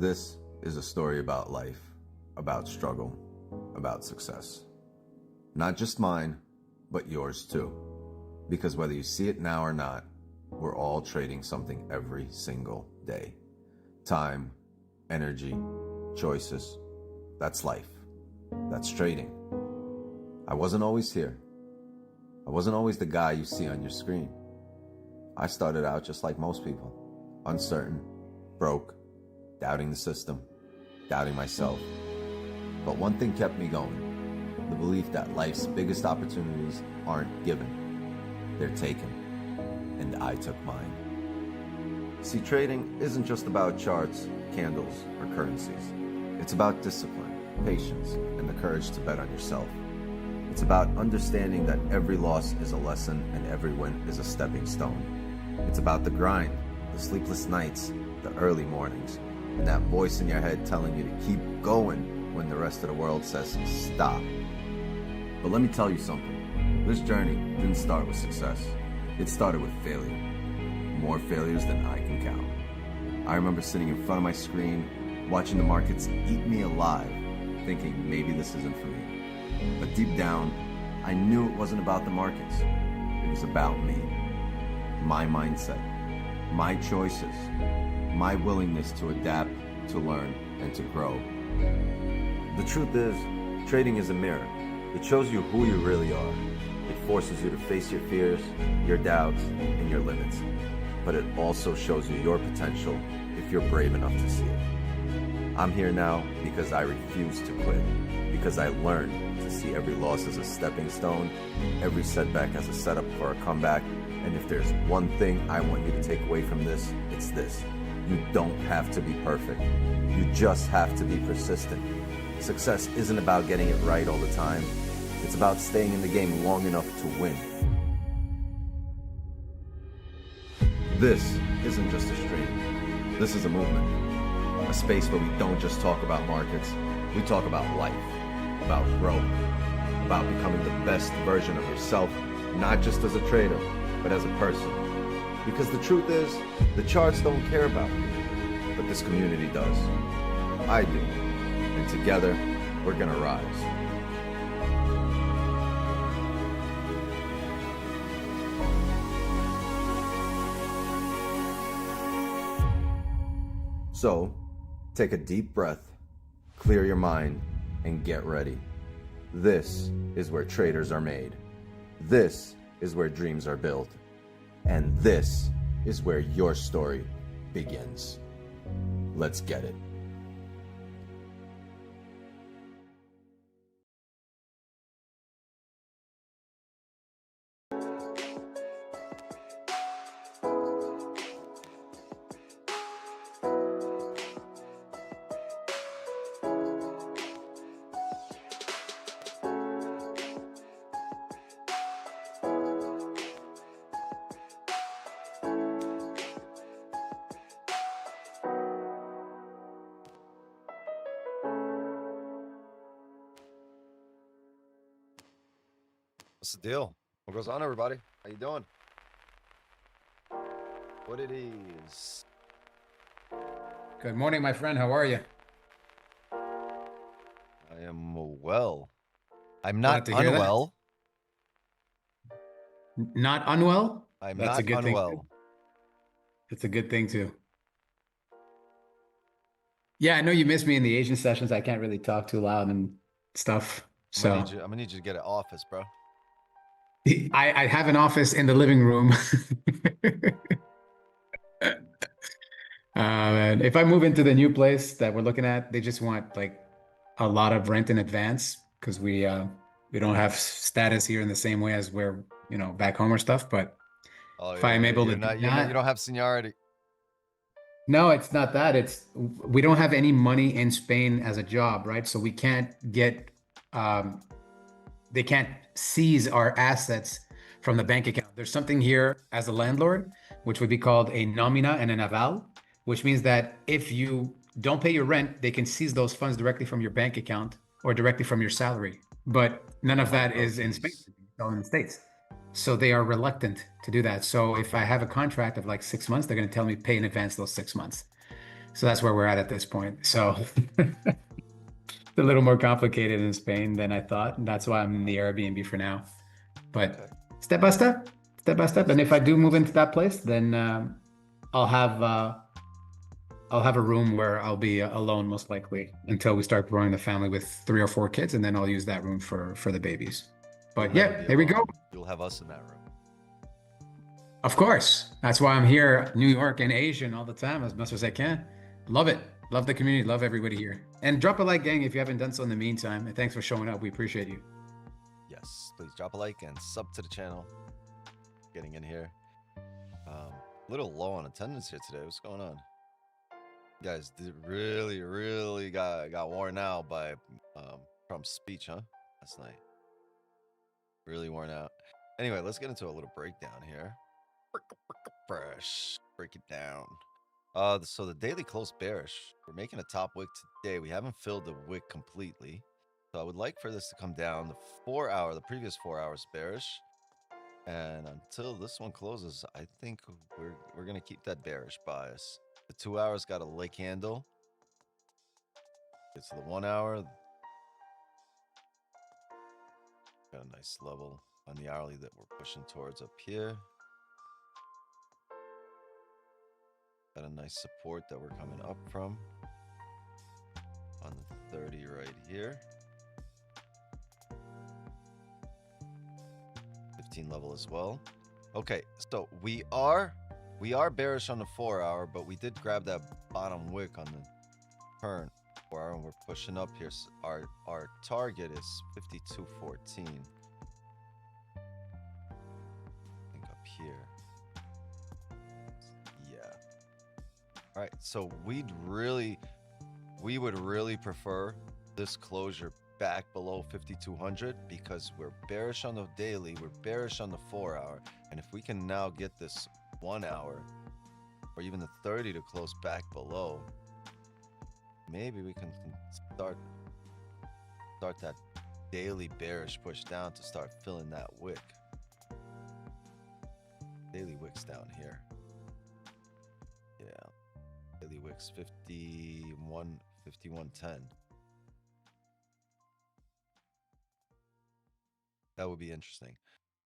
This is a story about life, about struggle, about success. Not just mine, but yours too. Because whether you see it now or not, we're all trading something every single day. Time, energy, choices. That's life. That's trading. I wasn't always here. I wasn't always the guy you see on your screen. I started out just like most people, uncertain, broke, doubting the system, doubting myself. But one thing kept me going, the belief that life's biggest opportunities aren't given, they're taken, and I took mine. See, trading isn't just about charts, candles, or currencies. It's about discipline, patience, and the courage to bet on yourself. It's about understanding that every loss is a lesson and every win is a stepping stone. It's about the grind, the sleepless nights, the early mornings, and that voice in your head telling you to keep going when the rest of the world says stop. But let me tell you something. This journey didn't start with success. It started with failure. More failures than I can count. I remember sitting in front of my screen, watching the markets eat me alive, thinking maybe this isn't for me. But deep down, I knew it wasn't about the markets. It was about me. My mindset, my choices, my willingness to adapt, to learn, and to grow. The truth is, trading is a mirror. It shows you who you really are. It forces you to face your fears, your doubts, and your limits. But it also shows you your potential if you're brave enough to see it. I'm here now because I refuse to quit, because I learned to see every loss as a stepping stone, every setback as a setup for a comeback. And if there's one thing I want you to take away from this, it's this. You don't have to be perfect. You just have to be persistent. Success isn't about getting it right all the time. It's about staying in the game long enough to win. This isn't just a stream. This is a movement. A space where we don't just talk about markets. We talk about life, about growth, about becoming the best version of yourself, not just as a trader, but as a person. Because the truth is, the charts don't care about you, but this community does. I do. And together, we're gonna rise. So, take a deep breath, clear your mind, and get ready. This is where traders are made. This is where dreams are built. And this is where your story begins. Let's get it. What's the deal? What goes on, everybody? How you doing? What it is? Good morning, my friend. How are you? I am well. I'm not Glad to hear unwell. Not unwell? I'm That's not a good thing. unwell. It's a good thing too. Yeah, I know you missed me in the Asian sessions. I can't really talk too loud and stuff. So I'm gonna need you to get an office, bro. I have an office in the living room. And if I move into the new place that we're looking at, they just want like a lot of rent in advance because we don't have status here in the same way as we're, back home or stuff. But if I'm able to you don't have seniority. No, it's not that. We don't have any money in Spain as a job, right? So we can't get, they can't seize our assets from the bank account. There's something here as a landlord, which would be called a nomina and an aval, which means that if you don't pay your rent, they can seize those funds directly from your bank account or directly from your salary. But none of that is in Spain, it's all in the States. So they are reluctant to do that. So if I have a contract of like 6 months, they're going to tell me pay in advance those 6 months. So that's where we're at this point. So it's a little more complicated in Spain than I thought, and that's why I'm in the Airbnb for now. But Okay. step by step, step by step. And if I do move into that place, then I'll have a room where I'll be alone most likely until we start growing the family with 3 or 4 kids, and then I'll use that room for the babies. But You'll never yeah, be there we go. alone. You'll have us in that room. Of course. That's why I'm here, New York and Asian all the time as much as I can. Love it. Love the community. Love everybody here. And drop a like, gang, if you haven't done so in the meantime. And thanks for showing up. We appreciate you. Yes, please drop a like and sub to the channel. Getting in here. A little low on attendance here today. What's going on? You guys did really got worn out by Trump's speech, huh? Last night. Really worn out. Anyway, let's get into a little breakdown here. Fresh. Break it down. So the daily close bearish. We're making a top wick today. We haven't filled the wick completely. So I would like for this to come down. The previous 4 hours bearish. And until this one closes, I think we're gonna keep that bearish bias. The 2 hours got a lick handle. It's the 1 hour. Got a nice level on the hourly that we're pushing towards up here. Got a nice support that we're coming up from on the 30 right here. 15 level as well. Okay, so we are bearish on the 4 hour, but we did grab that bottom wick on the turn 4 hour, and we're pushing up here. So our target is 52.14. I think up here. All right, so we would really prefer this closure back below 5,200 because we're bearish on the daily, we're bearish on the 4 hour, and if we can now get this 1 hour or even the 30 to close back below, maybe we can start that daily bearish push down to start filling that wick. Daily wick's down here. Yeah. Daily wicks 51.10. That would be interesting.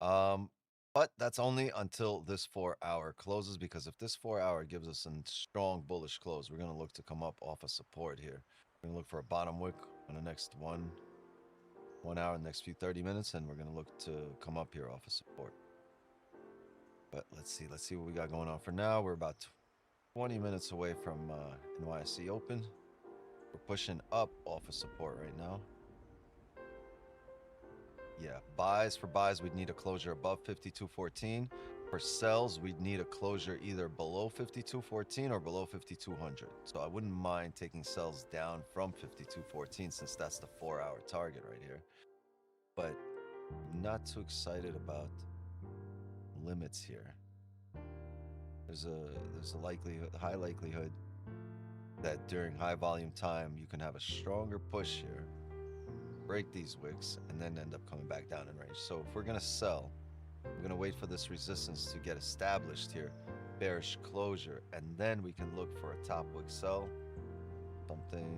But that's only until this 4 hour closes, because if this 4 hour gives us a strong bullish close, we're going to look to come up off of support here. We're going to look for a bottom wick on the next 1 hour, the next few 30 minutes, and we're going to look to come up here off of support. But let's see what we got going on for now. We're about 20 minutes away from NYSE open. We're pushing up off of support right now. Yeah, for buys, we'd need a closure above 52.14. For sells, we'd need a closure either below 52.14 or below 5,200. So I wouldn't mind taking sells down from 52.14 since that's the 4 hour target right here. But I'm not too excited about limits here. There's a high likelihood that during high volume time you can have a stronger push here, break these wicks, and then end up coming back down in range. So if we're gonna sell, we're gonna wait for this resistance to get established here, bearish closure, and then we can look for a top wick sell, something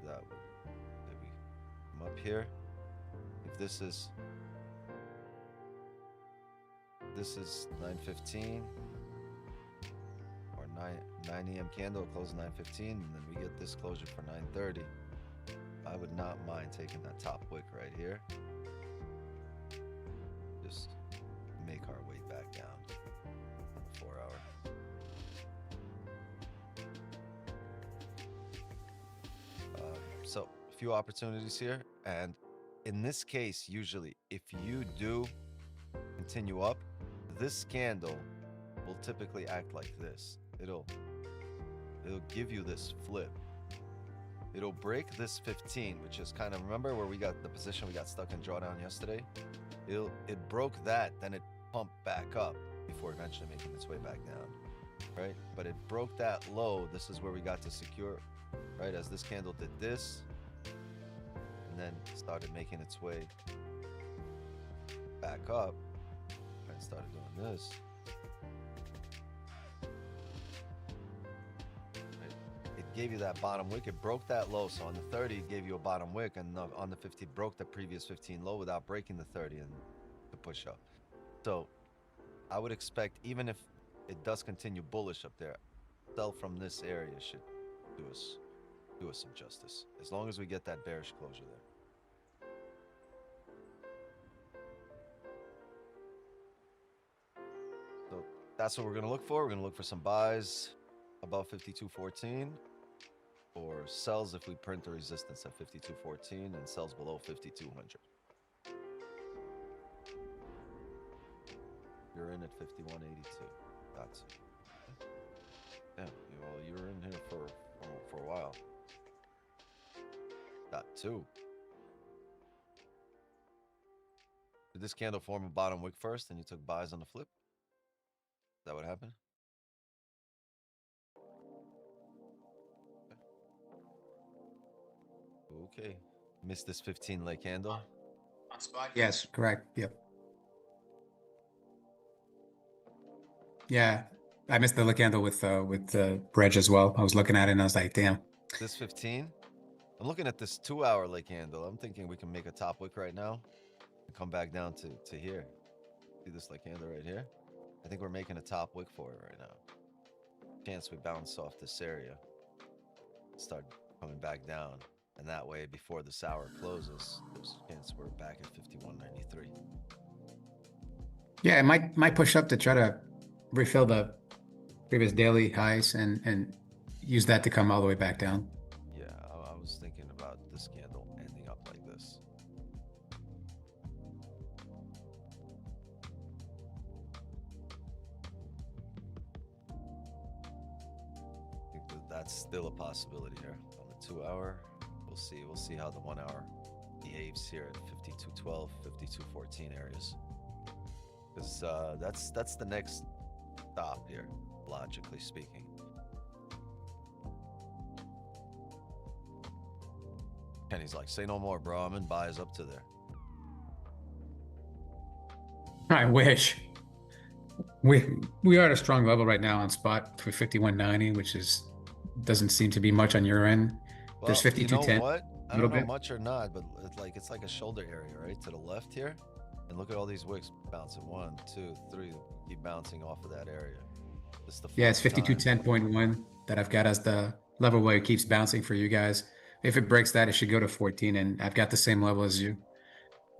that maybe come up here. If this is 9:15 or 9 a.m. candle, close 9:15, and then we get this closure for 9:30. I would not mind taking that top wick right here. Just make our way back down on the 4 hour. So a few opportunities here, and in this case, usually if you do continue up, this candle will typically act like this. It'll give you this flip. It'll break this 15, which is kind of, remember where we got the position we got stuck in drawdown yesterday? It broke that, then it pumped back up before eventually making its way back down, right? But it broke that low. This is where we got to secure, right? As this candle did this, and then started making its way back up, and started doing this. gave you that bottom wick. It broke that low. So on the 30, it gave you a bottom wick, and on the 50, it broke the previous 15 low without breaking the 30 and the push up. So I would expect, even if it does continue bullish up there, sell from this area should do us some justice, as long as we get that bearish closure there. So that's what we're going to look for. We're going to look for some buys above 52.14, or sells if we print the resistance at 52.14, and sells below 5200. You're in at 51.82. That's it. Yeah, well, you're in here for a while. Got two. Did this candle form a bottom wick first, and you took buys on the flip? Is that what happened? Okay. Missed this 15 leg candle. On spot? Yes, correct. Yep. Yeah, I missed the candle with Reg as well. I was looking at it and I was like, damn. This 15. I'm looking at this 2-hour leg candle. I'm thinking we can make a top wick right now and come back down to here. See this leg candle right here? I think we're making a top wick for it right now. Chance we bounce off this area, start coming back down, and that way before this hour closes, there's a chance we're back at 51.93. Yeah, it might push up to try to refill the previous daily highs and use that to come all the way back down. Yeah, I was thinking about this candle ending up like this. I think that's still a possibility here. On the 2-hour, we'll see how the 1-hour behaves here at 52.12, 52.14 areas. Because that's the next stop here, logically speaking. Kenny's like, say no more, bro. I'm in buys up to there. I wish. We are at a strong level right now on spot for 51.90, which doesn't seem to be much on your end. Well, There's 52.10. You know what? I don't know bit. much or not, but it's like a shoulder area, right? To the left here. And look at all these wicks bouncing. 1, 2, 3. Keep bouncing off of that area. This is the Yeah, it's fourth time. 52.10.1 that I've got as the level where it keeps bouncing for you guys. If it breaks that, it should go to 14, and I've got the same level as you.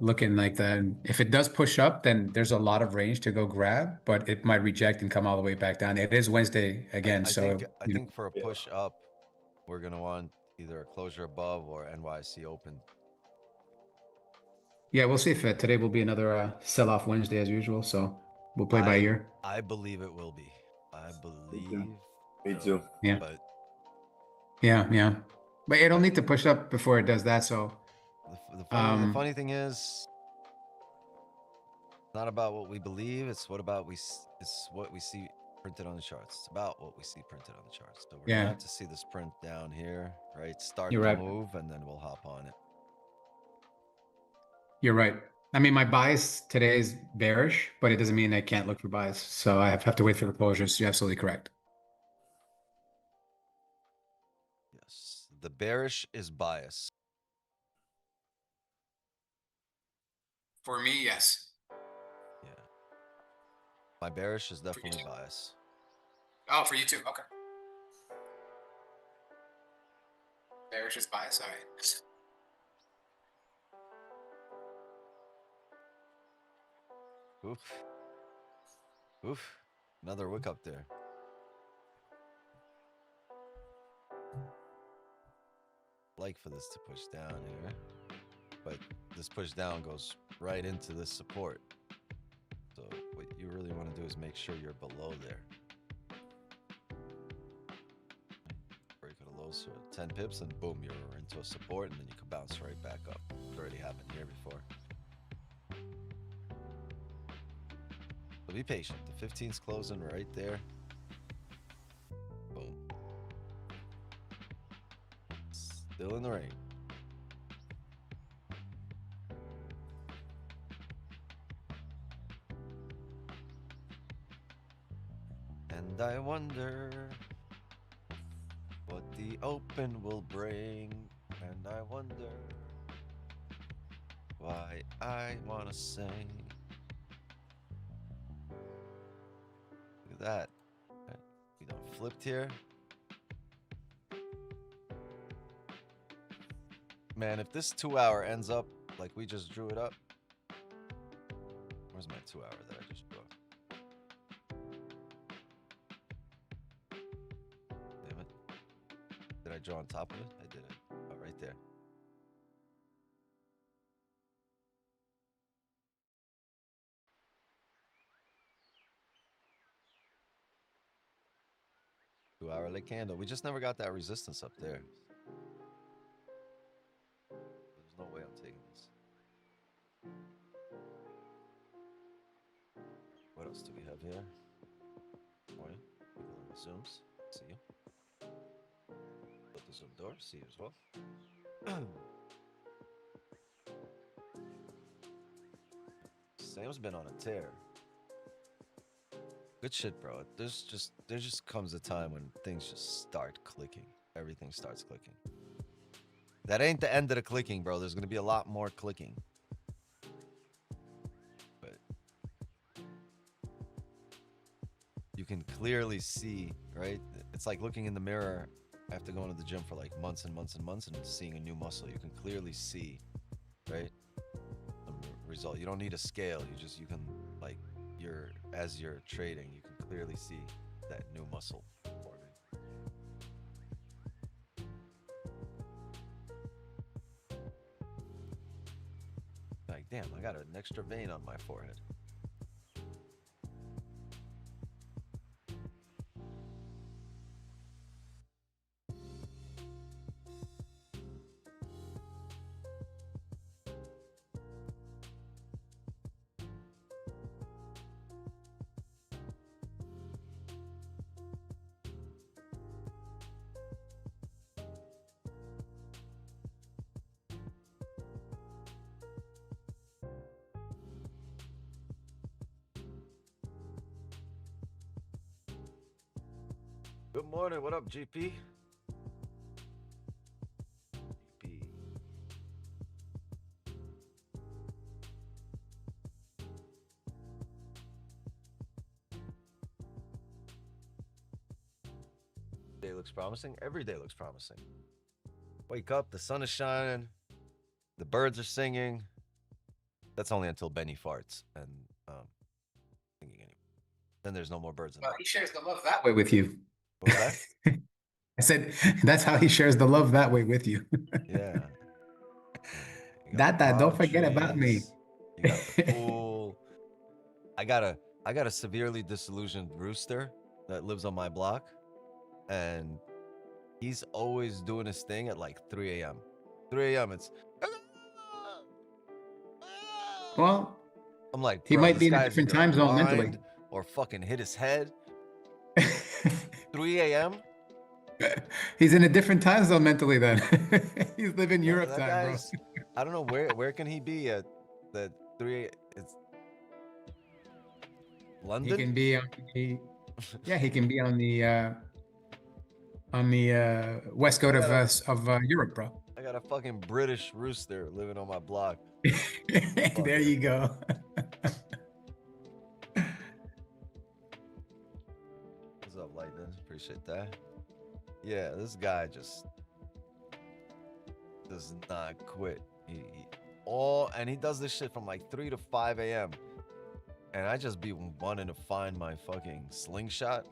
Looking like that. And if it does push up, then there's a lot of range to go grab, but it might reject and come all the way back down. It is Wednesday again, I think for a push up, we're gonna want either a closure above or NYC open. Yeah, we'll see if today will be another sell-off Wednesday as usual. So we'll play by ear. I believe it will be. I believe. Me too. Yeah. But Yeah. But it'll need to push up before it does that. So the funny thing is, it's not about what we believe. It's what we see printed on the charts. It's about what we see printed on the charts. So we're gonna have to see this print down here, right? Start You're the right. move, and then we'll hop on it. You're right. I mean, my bias today is bearish, but it doesn't mean I can't look for buys. So I have to wait for the closures. You're absolutely correct. Yes, the bearish is bias. For me, yes. Yeah, my bearish is definitely bias. Oh, for you too. Okay. Bearish is bias. All right. Oof. Another wick up there. Like for this to push down here, but this push down goes right into this support. So what you really want to do is make sure you're below there. Break it a low, so 10 pips, and boom, you're into a support, and then you can bounce right back up. It's already happened here before. So be patient. The 15's closing right there. Boom. Still in the rain. And I wonder what the open will bring, and I wonder why I wanna sing. Look at that. We done flipped here. Man, if this 2 hour ends up like we just drew it up. Where's my 2 hour that I just drew up? Damn it. Did I draw on top of it? I did it. Oh, right there. Two-hourly candle. We just never got that resistance up there. There's no way I'm taking this. What else do we have here? Morning. People on the Zooms. See you. Put the Zoom door. See you as well. Sam's been on a tear. Good shit, bro. There just comes a time when things just start clicking. Everything starts clicking. That ain't the end of the clicking, bro. There's gonna be a lot more clicking. But you can clearly see, right? It's like looking in the mirror after going to the gym for like months and months and months and seeing a new muscle. You can clearly see, right? The result. You don't need a scale. You can like as you're trading, you can clearly see that new muscle forming. Like, damn, I got an extra vein on my forehead. Good morning. What up, GP? GP. Day looks promising. Every day looks promising. Wake up. The sun is shining. The birds are singing. That's only until Benny farts and singing anyway. Then there's no more birds. Well, he shares the love that way with you. What was that? I said that's how he shares the love that way with you. Yeah. That don't forget about me. You got the pool. I got a severely disillusioned rooster that lives on my block, and he's always doing his thing at like 3 a.m. 3 a.m. It's Well, I'm like, he bro, might this be in a guy's different either time zone blind mentally. or fucking hit his head. 3 a.m. He's in a different time zone mentally then. He's living Europe That time, bro. guy's, I don't know where can he be at the 3. It's London. He can be on the, yeah, he can be on the west coast of Europe, bro. I got a fucking British rooster living on my block. There you go. What's up, Lightning? Appreciate that. Yeah, this guy just does not quit. And he does this shit from like 3 to 5 a.m. And I just be wanting to find my fucking slingshot.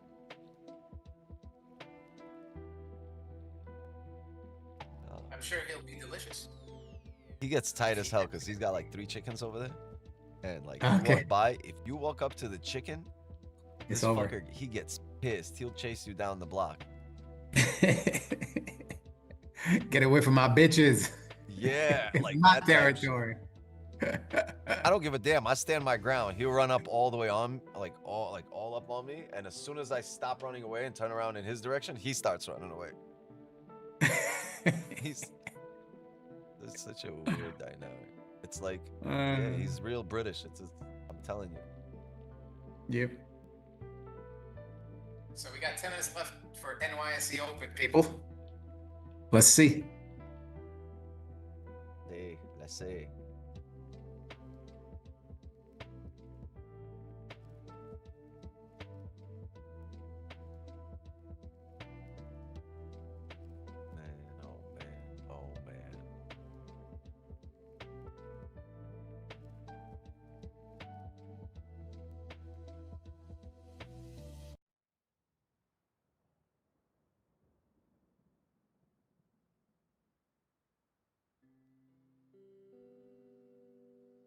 I'm sure he'll be delicious. He gets tight as hell because he's got like 3 chickens over there. And like, Okay. you walk by, if you walk up to the chicken, It's this over. fucker, he gets pissed. He'll chase you down the block. Get away from my bitches. Yeah, It's like my that type shit. territory. I don't give a damn. I stand my ground. He'll run up all the way on, all up on me. And as soon as I stop running away and turn around in his direction, he starts running away. It's such a weird dynamic. It's like, yeah, he's real British. I'm telling you. Yep. So we got 10 minutes left for NYSE Open, people. Let's see. Hey, let's see. Man, oh man, oh man.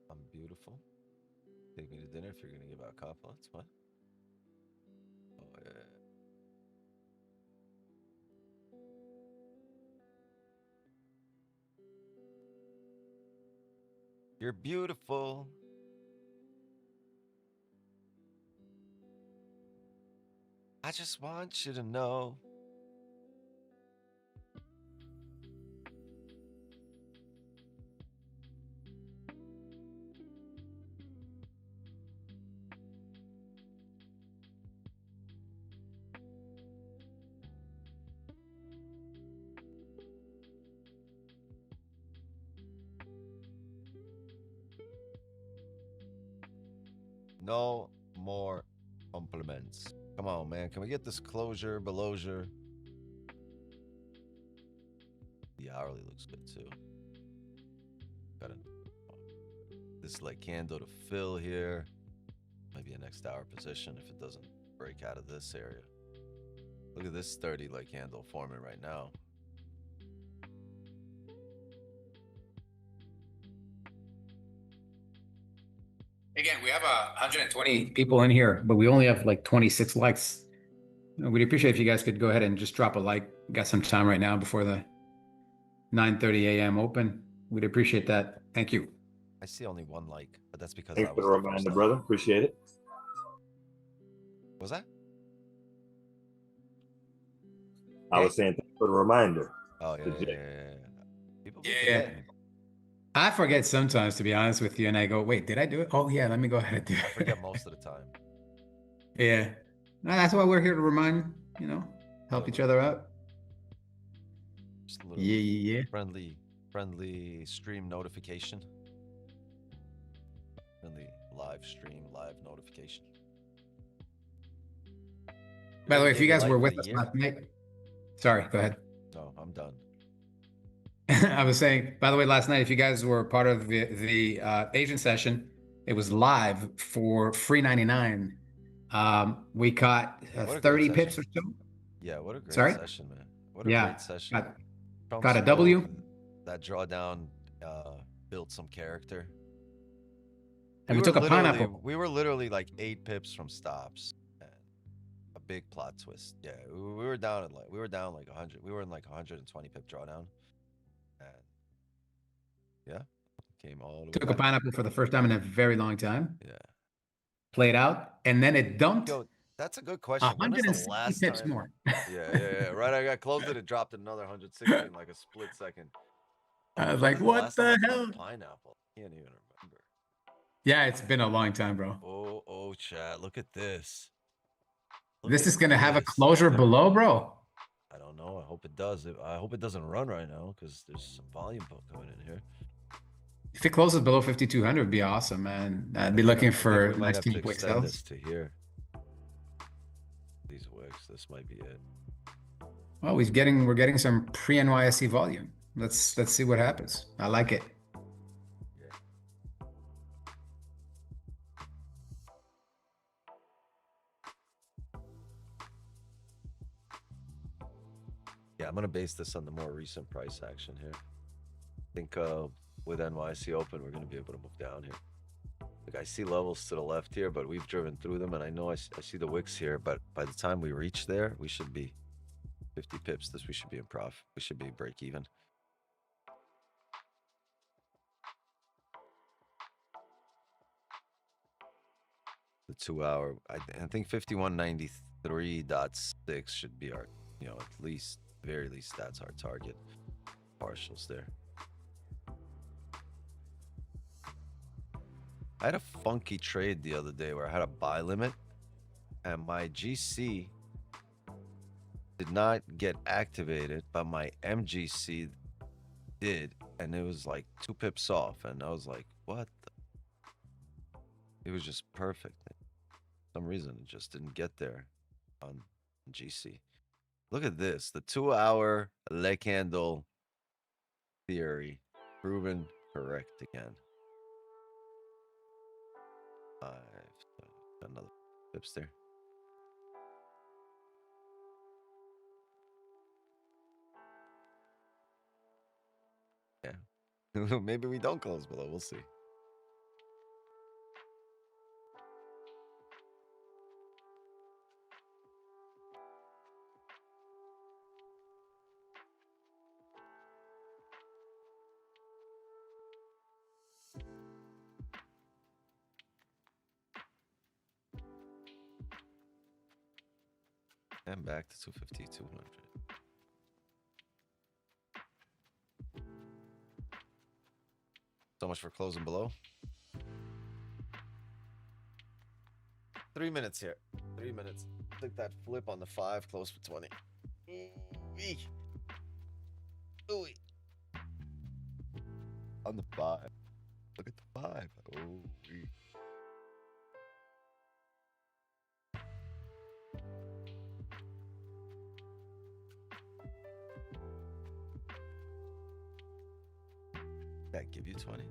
I'm beautiful. Take me to dinner if you're gonna give out compliments. What? Oh yeah. You're beautiful. I just want you to know. No more compliments. Come on, man. Can we get this closure, belosure? The hourly looks good too. Got this like candle to fill here. Maybe a next hour position if it doesn't break out of this area. Look at this 30 like candle forming right now. Again, we have 120 people in here, but we only have like 26 likes. We'd appreciate if you guys could go ahead and just drop a like. Got some time right now before the 9:30 a.m. open. We'd appreciate that. Thank you. I see only one like, but that's because Thanks that for was the the first reminder, time. brother. Appreciate it. Was that? I was saying thanks for the reminder. Oh yeah, Good yeah, job. yeah. People be Yeah. forgetting. I forget sometimes, to be honest with you, and I go, wait, did I do it? Oh yeah, let me go ahead and do it. I forget most of the time. Yeah. No, that's why we're here to remind, help each other out. Just a little Yeah. friendly stream notification. Friendly live stream, live notification. By the way, Gonna if give you guys light were for with the us year? last night, sorry, go ahead. No, I'm done. I was saying, by the way, last night, if you guys were part of the Asian session, it was live for free 99. We caught What a great 30 session. pips or so. Yeah, what a great Sorry? session, man. What a Yeah. great session. Trump Got a spoke, W. That drawdown built some character. And we took a pineapple. We were literally like 8 pips from stops. And a big plot twist. Yeah, we were down at like 100. We were in like 120 pip drawdown. And yeah, came all the way Took a back. pineapple for the first time in a very long time. Yeah. Played out, and then it dumped Yo, that's a good question. When is the 160 last pips time? more. Yeah. Right, I got closed it. It dropped another 160 in like a split second. I was When like, is what last time the I hell? caught a pineapple? Can't even remember. Yeah, it's been a long time, bro. Oh, chat. Look at this. This is gonna have a closure below, bro. I don't know. I hope it does. I hope it doesn't run right now because there's some volume coming in here. If it closes below 5,200, it'd be awesome, man. I'd be looking for we might nice have to quick extend sales. this to here. These wicks. This might be it. Well, we're getting some pre-NYSE volume. Let's see what happens. I like it. Yeah, I'm gonna base this on the more recent price action here. I think with NYSE open, we're gonna be able to move down here. Like I see levels to the left here, but we've driven through them, and I know I see the wicks here. But by the time we reach there, we should be 50 pips. We should be in profit. We should be break even. The 2 hour, I think 5193.6 should be our, at least, very least, that's our target. Partials there. I had a funky trade the other day where I had a buy limit and my GC did not get activated, but my MGC did, and it was like 2 pips off, and I was like, what the? It was just perfect. For some reason it just didn't get there on GC. Look at this, the 2-hour leg candle theory proven correct again. 5, another pips there. Yeah. Maybe we don't close below. We'll see. And back to 250, 200. So much for closing below. 3 minutes here. 3 minutes. Took that flip on the 5, close for 20. Ooh-wee. Ooh-wee. On the 5. Look at the 5. Ooh-wee. That give you 20.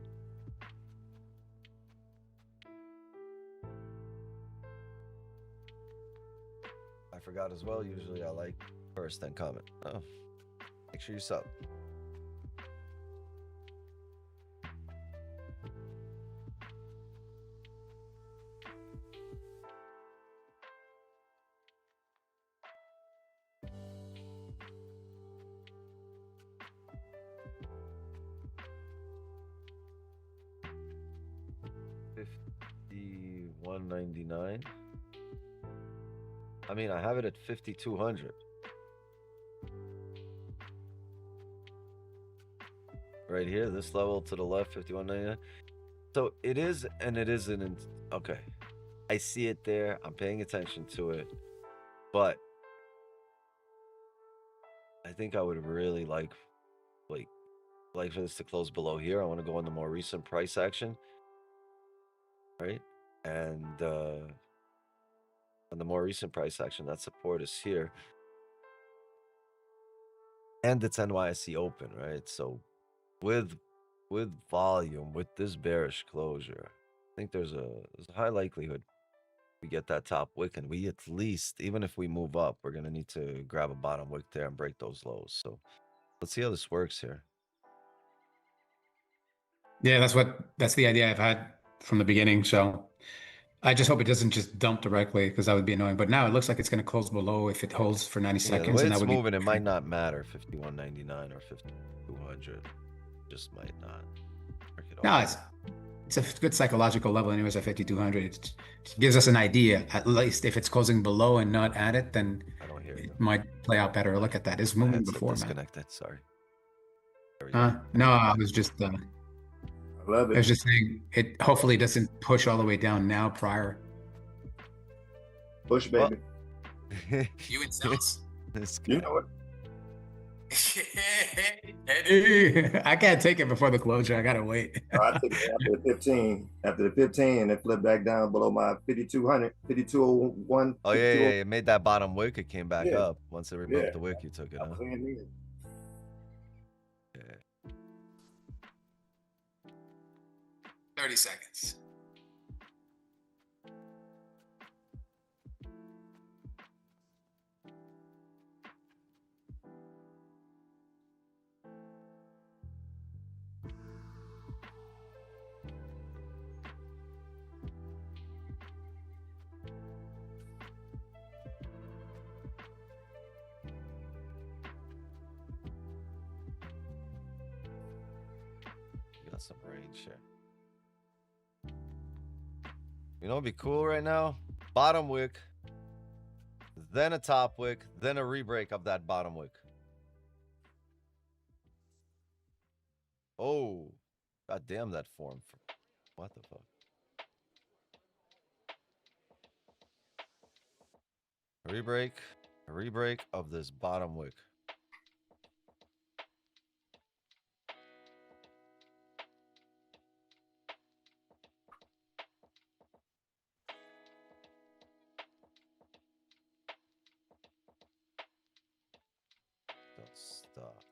I forgot as well. Usually I like first then comment. Oh, make sure you sub. $51.99. I mean, I have it at 5,200. Right here, this level to the left, 51.99. So it is and it isn't. Okay, I see it there. I'm paying attention to it, but I think I would really like for this to close below here. I want to go on the more recent price action, right? And on the more recent price action, that support is here, and it's NYSE open, right? So with volume, with this bearish closure, I think there's a high likelihood we get that top wick, and we at least, even if we move up, we're gonna need to grab a bottom wick there and break those lows. So let's see how this works here. Yeah, that's the idea I've had from the beginning. So I just hope it doesn't just dump directly, because that would be annoying. But now it looks like it's going to close below if it holds for 90 Yeah, seconds. the way and it's that would moving, it might not matter. 51.99 or 5,200, just might not work it No, all. it's a good psychological level anyways at 5,200. It gives us an idea. At least if it's closing below and not at it, then I don't hear you. it might play out better. Look at that. It's My moving headset before, man. disconnected. Sorry. There we go. No, I was just I love I it. was just saying it hopefully doesn't push all the way down now prior. Push, baby. You in sales? You know what? I can't take it before the closure. I gotta wait. I took it after the 15. After the 15, it flipped back down below my 5,200, 5,201. Oh yeah, it made that bottom wick. It came back Yeah. up once it removed the wick. You took it, huh? Yeah. 30 seconds. Got some range here. You know what'd be cool right now? Bottom wick, then a top wick, then a rebreak of that bottom wick. Oh, god damn that form. What the fuck? A rebreak of this bottom wick. Don't stop.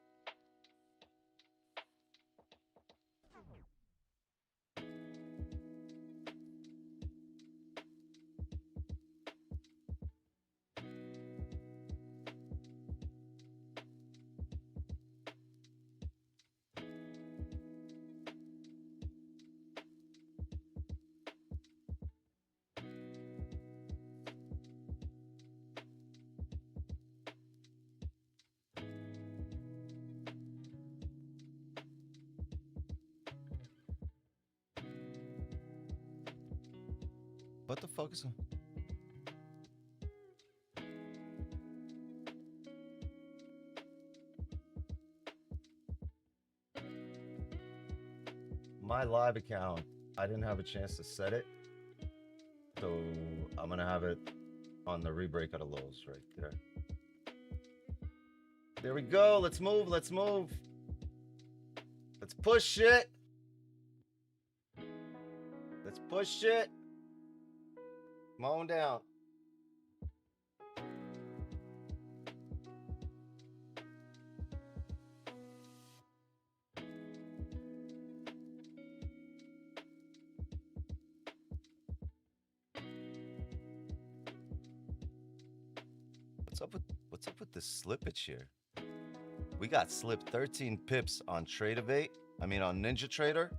What the fuck is... My live account, I didn't have a chance to set it. So I'm gonna have it on the rebreak of the lows right there. There we go. Let's move. Let's move. Let's push it. Let's push it. Come on down. What's up with this slippage here? We got slipped 13 pips on TradeAvate. I mean on Ninja Trader.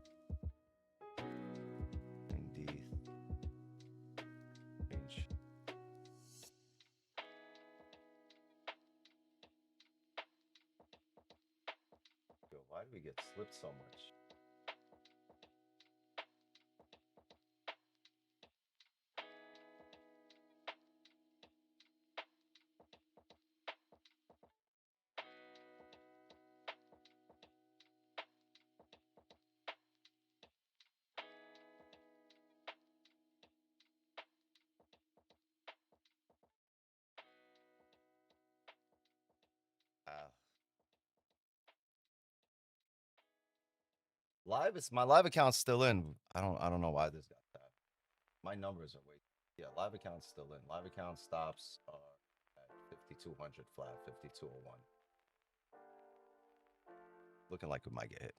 Indeed. Change. Yo, why do we get slipped so much? My live account's still in. I don't know why this got that. My numbers are way. Yeah, live account's still in. Live account stops are at 5200 flat, 5201. Looking like we might get hit.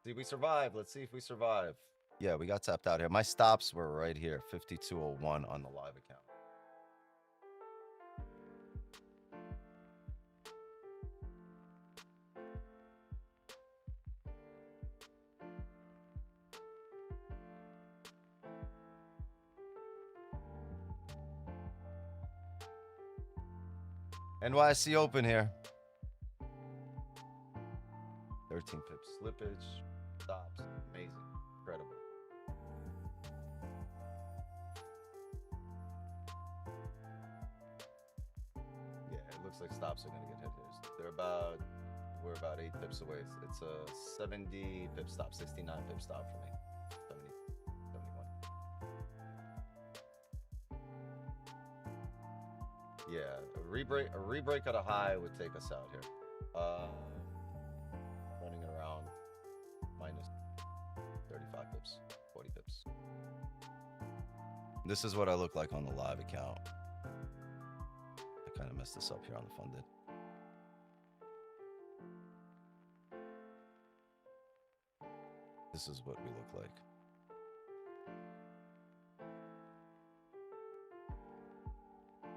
See, we survive. Let's see if we survive. Yeah, we got tapped out here. My stops were right here, 5201 on the live account. NYC open here. 13 pips slippage. Stops. Amazing. Incredible. Yeah, it looks like stops are going to get hit here. We're about 8 pips away. It's a 70 pip stop, 69 pip stop for me. 70, 71. Yeah, a rebreak at a high would take us out here. Running around minus 35 pips, 40 pips. This is what I look like on the live account. I kind of messed this up here on the funded. This is what we look like.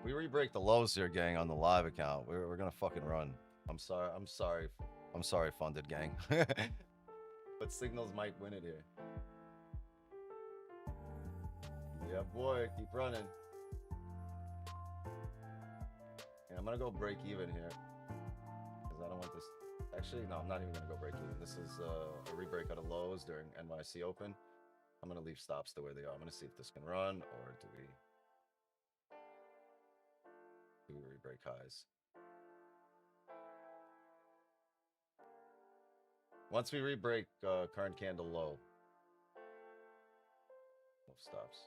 We rebreak the lows here, gang, on the live account. We're gonna fucking run. I'm sorry, funded gang. But signals might win it here. Yeah, boy, keep running. Yeah, I'm gonna go break even here because I don't want this. Actually, no, I'm not even gonna go break even. This is a rebreak out of lows during NYC Open. I'm gonna leave stops the way they are. I'm gonna see if this can run, or do we rebreak highs? Once we rebreak current candle low, move stops.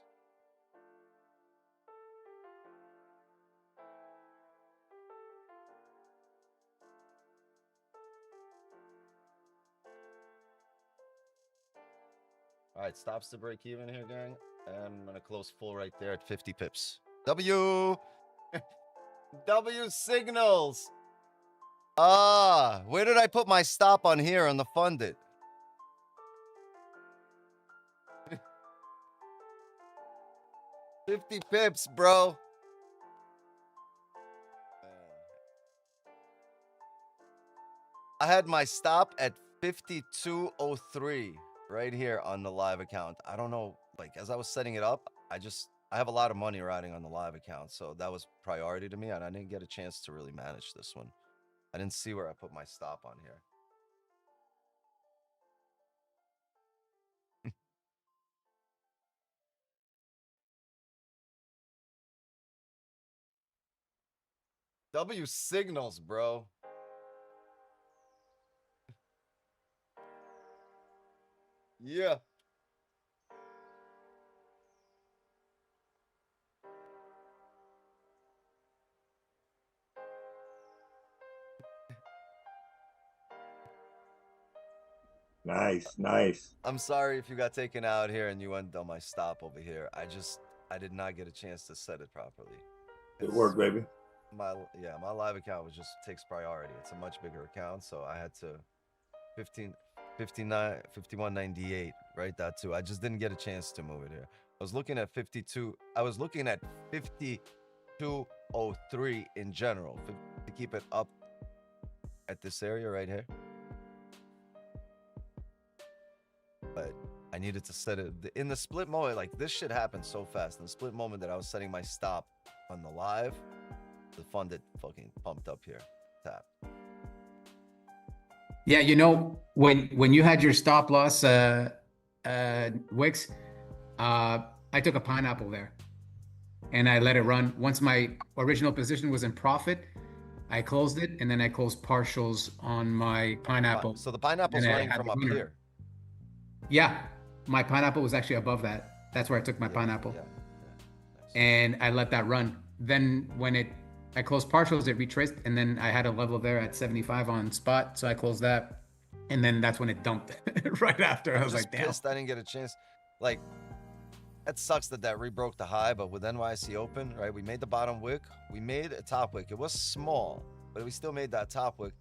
All right, stops to break even here, gang. And I'm gonna close full right there at 50 pips. W. W signals. Ah, where did I put my stop on here on the funded? $50 pips, bro. I had my stop at 52.03 right here on the live account. I don't know, like as I was setting it up, I have a lot of money riding on the live account, so that was priority to me, and I didn't get a chance to really manage this one. I didn't see where I put my stop on here. W signals, bro. Yeah. Nice, nice. I'm sorry if you got taken out here and you went on my stop over here. I did not get a chance to set it properly. Good work, baby. My live account takes priority. It's a much bigger account, so I had to 51.98, right? That too. I just didn't get a chance to move it here. I was looking at 52. I was looking at 52.03 in general to keep it up at this area right here. But I needed to set it in the split moment. Like this shit happened so fast. In the split moment that I was setting my stop on the live, the funded fucking pumped up here. Tap. Yeah, you know, when you had your stop loss, Wix, I took a pineapple there, and I let it run. Once my original position was in profit, I closed it, and then I closed partials on my pineapple. So the pineapple's and I running had from the up winner. here. Yeah, my pineapple was actually above that. That's where I took my pineapple. Yeah. Nice. And I let that run. Then when I closed partials, it retraced, and then I had a level there at 75 on spot, so I closed that, and then that's when it dumped right after. I was like, damn. Pissed I didn't get a chance. Like, that sucks that rebroke the high, but with NYC open, right? We made the bottom wick. We made a top wick. It was small, but we still made that top wick.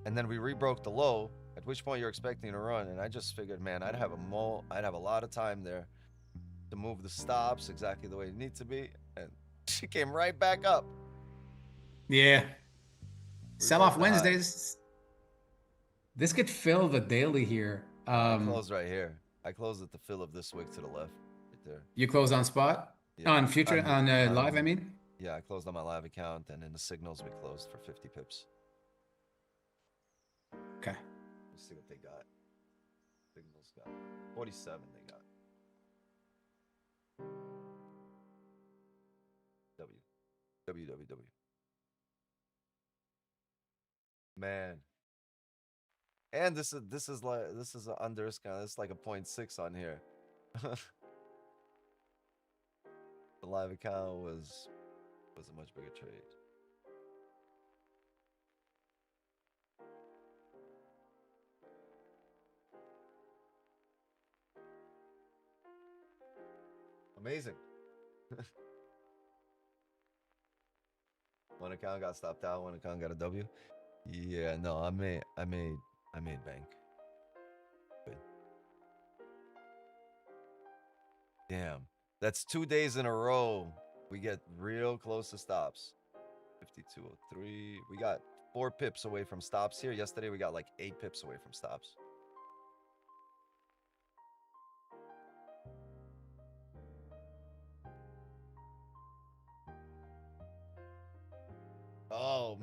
And then we rebroke the low, at which point you're expecting to run. And I just figured, man, I'd have a lot of time there to move the stops exactly the way it needs to be. And she came right back up. Yeah. Sell off the high. Wednesdays. This could fill the daily here. I closed right here. I closed at the fill of this wick to the left, right there. You closed on spot? Yeah. On future, on live, I mean? Yeah, I closed on my live account, and in the signals, we closed for 50 pips. Okay. Let's see what they got. Signals got 47. They got W. Man. And this is an under discount. It's like a 0.6 on here. The live account was a much bigger trade. Amazing. One account got stopped out, one account got a W. Yeah, no, I made bank. Good. Damn. That's 2 days in a row. We get real close to stops. 52.03. We got 4 pips away from stops here. Yesterday we got like 8 pips away from stops. Oh,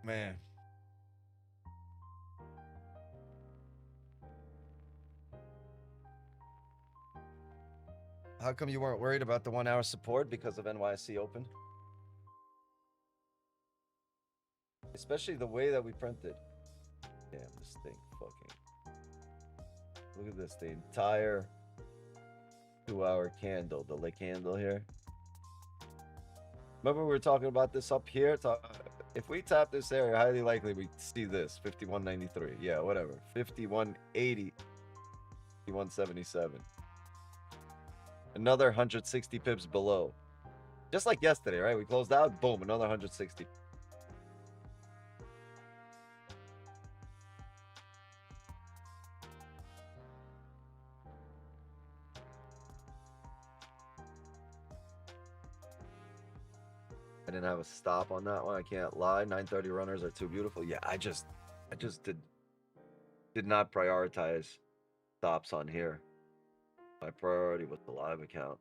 man. How come you weren't worried about the 1 hour support because of NYC open? Especially the way that we printed. Damn, this thing fucking. Look at this. The entire 2-hour candle, the lick candle here. Remember we were talking about this up here? If we tap this area, highly likely we see this 51.93. Yeah, whatever. 51.80. 51.77. Another 160 pips below. Just like yesterday, right? We closed out, boom, another 160. I didn't have a stop on that one. I can't lie. 930 runners are too beautiful. Yeah, I just did not prioritize stops on here. My priority was the live account.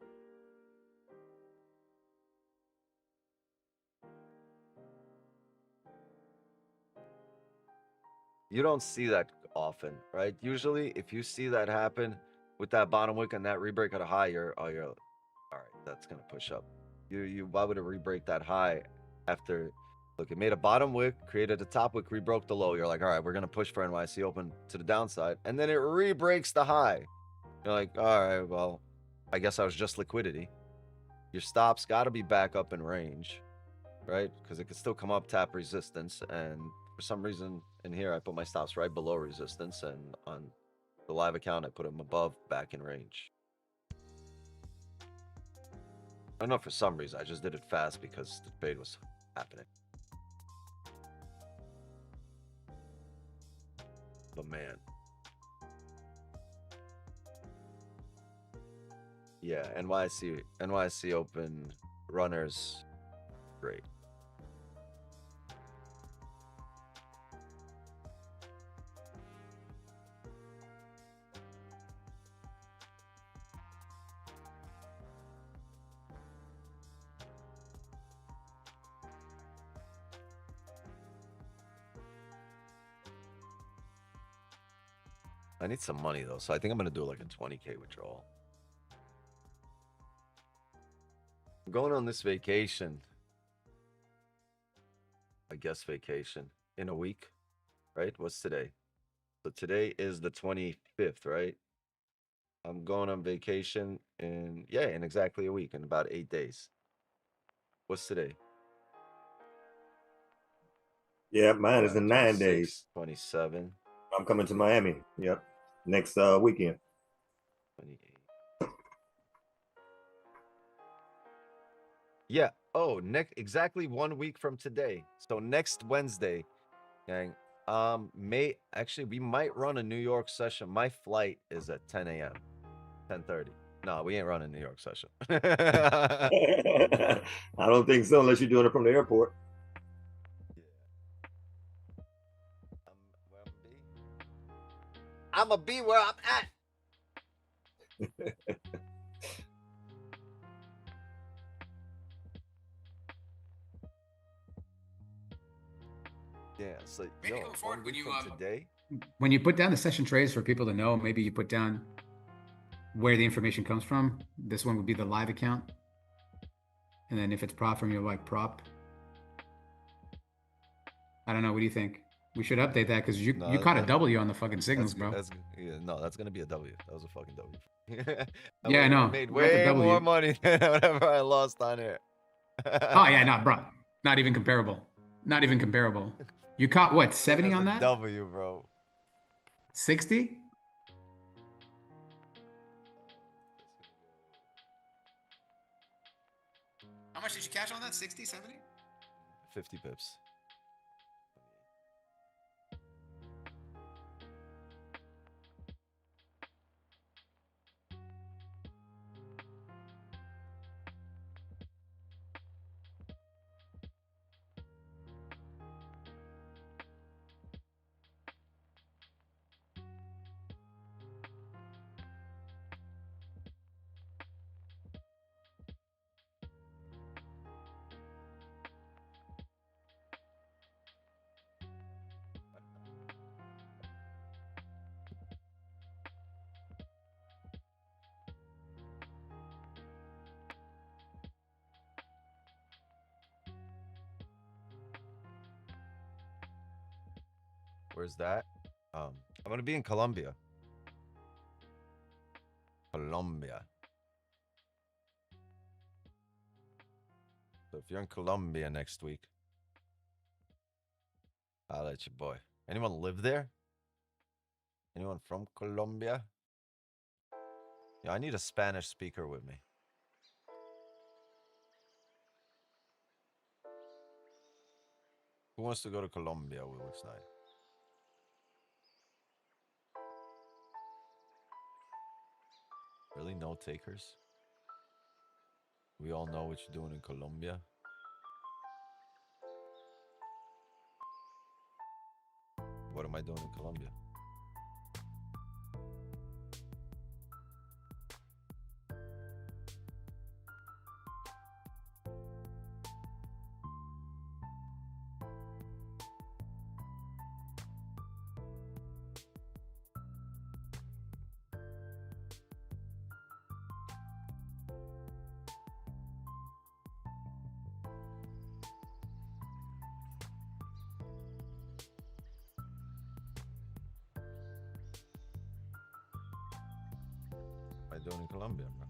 You don't see that often, right? Usually, if you see that happen with that bottom wick and that rebreak at a high, you're all right. That's gonna push up. Why would it rebreak that high after? Look, it made a bottom wick, created a top wick, rebroke the low. You're like, all right, we're gonna push for NYC open to the downside, and then it rebreaks the high. You're like, all right, well, I guess I was just liquidity. Your stops got to be back up in range, right? Because it could still come up, tap resistance, and for some reason in here I put my stops right below resistance, and on the live account I put them above, back in range. I don't know, for some reason I just did it fast because the trade was happening. But man, yeah, NYC open runners, great. I need some money though, so I think I'm gonna do like a 20K withdrawal. I'm going on this vacation. I guess vacation in a week, right? What's today? So today is the 25th, right? I'm going on vacation in exactly a week, in about 8 days. What's today? Yeah, mine is in 9 days. 27. I'm coming to Miami. Yep, next weekend. 28. Yeah. Oh, exactly 1 week from today. So next Wednesday, gang. We might run a New York session. My flight is at 10 a.m. 10:30. No, we ain't running a New York session. I don't think so, unless you're doing it from the airport. I'm gonna be where I'm at. Yeah, so Maybe going forward, when today, when you put down the session trades for people to know, maybe you put down where the information comes from. This one would be the live account, and then if it's prop from your like prop. I don't know. What do you think? We should update that because you caught a W on the fucking signals, bro. That's gonna be a W. That was a fucking W. Yeah, I know. Made way more money than whatever I lost on it. Oh yeah, no, bro. Not even comparable. Not even comparable. You caught what, 70 on that? W, bro. 60? How much did you cash on that? 60, 70? 50 pips. Where's that? I'm gonna be in Colombia. If you're in Colombia next week, I'll let you, boy. Anyone live there? Anyone from Colombia? Yeah, I need a Spanish speaker with me. Who wants to go to Colombia with Wix Night? Really, no takers? We all know what you're doing in Colombia. What am I doing in Colombia? What am I doing in Colombia, bro?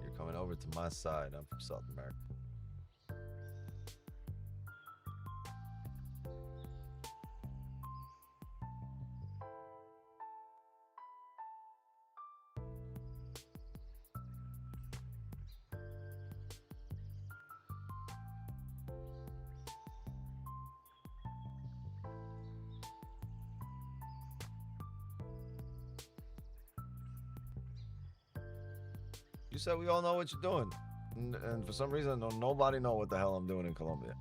You're coming over to my side. I'm from South America. You said we all know what you're doing. And for some reason, nobody know what the hell I'm doing in Colombia.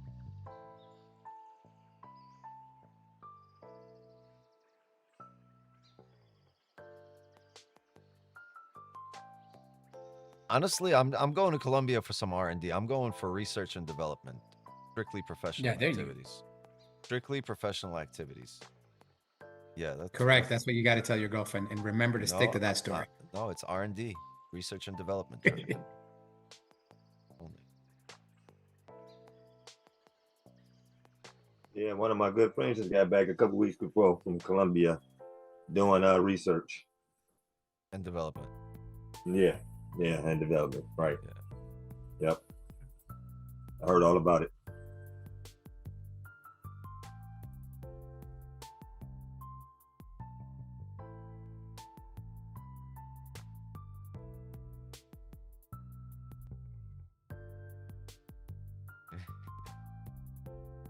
Honestly, I'm going to Colombia for some R&D. I'm going for research and development. Strictly professional Yeah, there you go. activities. Strictly professional activities. Yeah, that's Correct. That's what you got to tell your girlfriend, and remember to stick to that story. No, it's R&D, research and development. Only. Yeah, one of my good friends just got back a couple weeks before from Colombia doing research. And development. Yeah, and development. Right. Yeah. Yep. I heard all about it.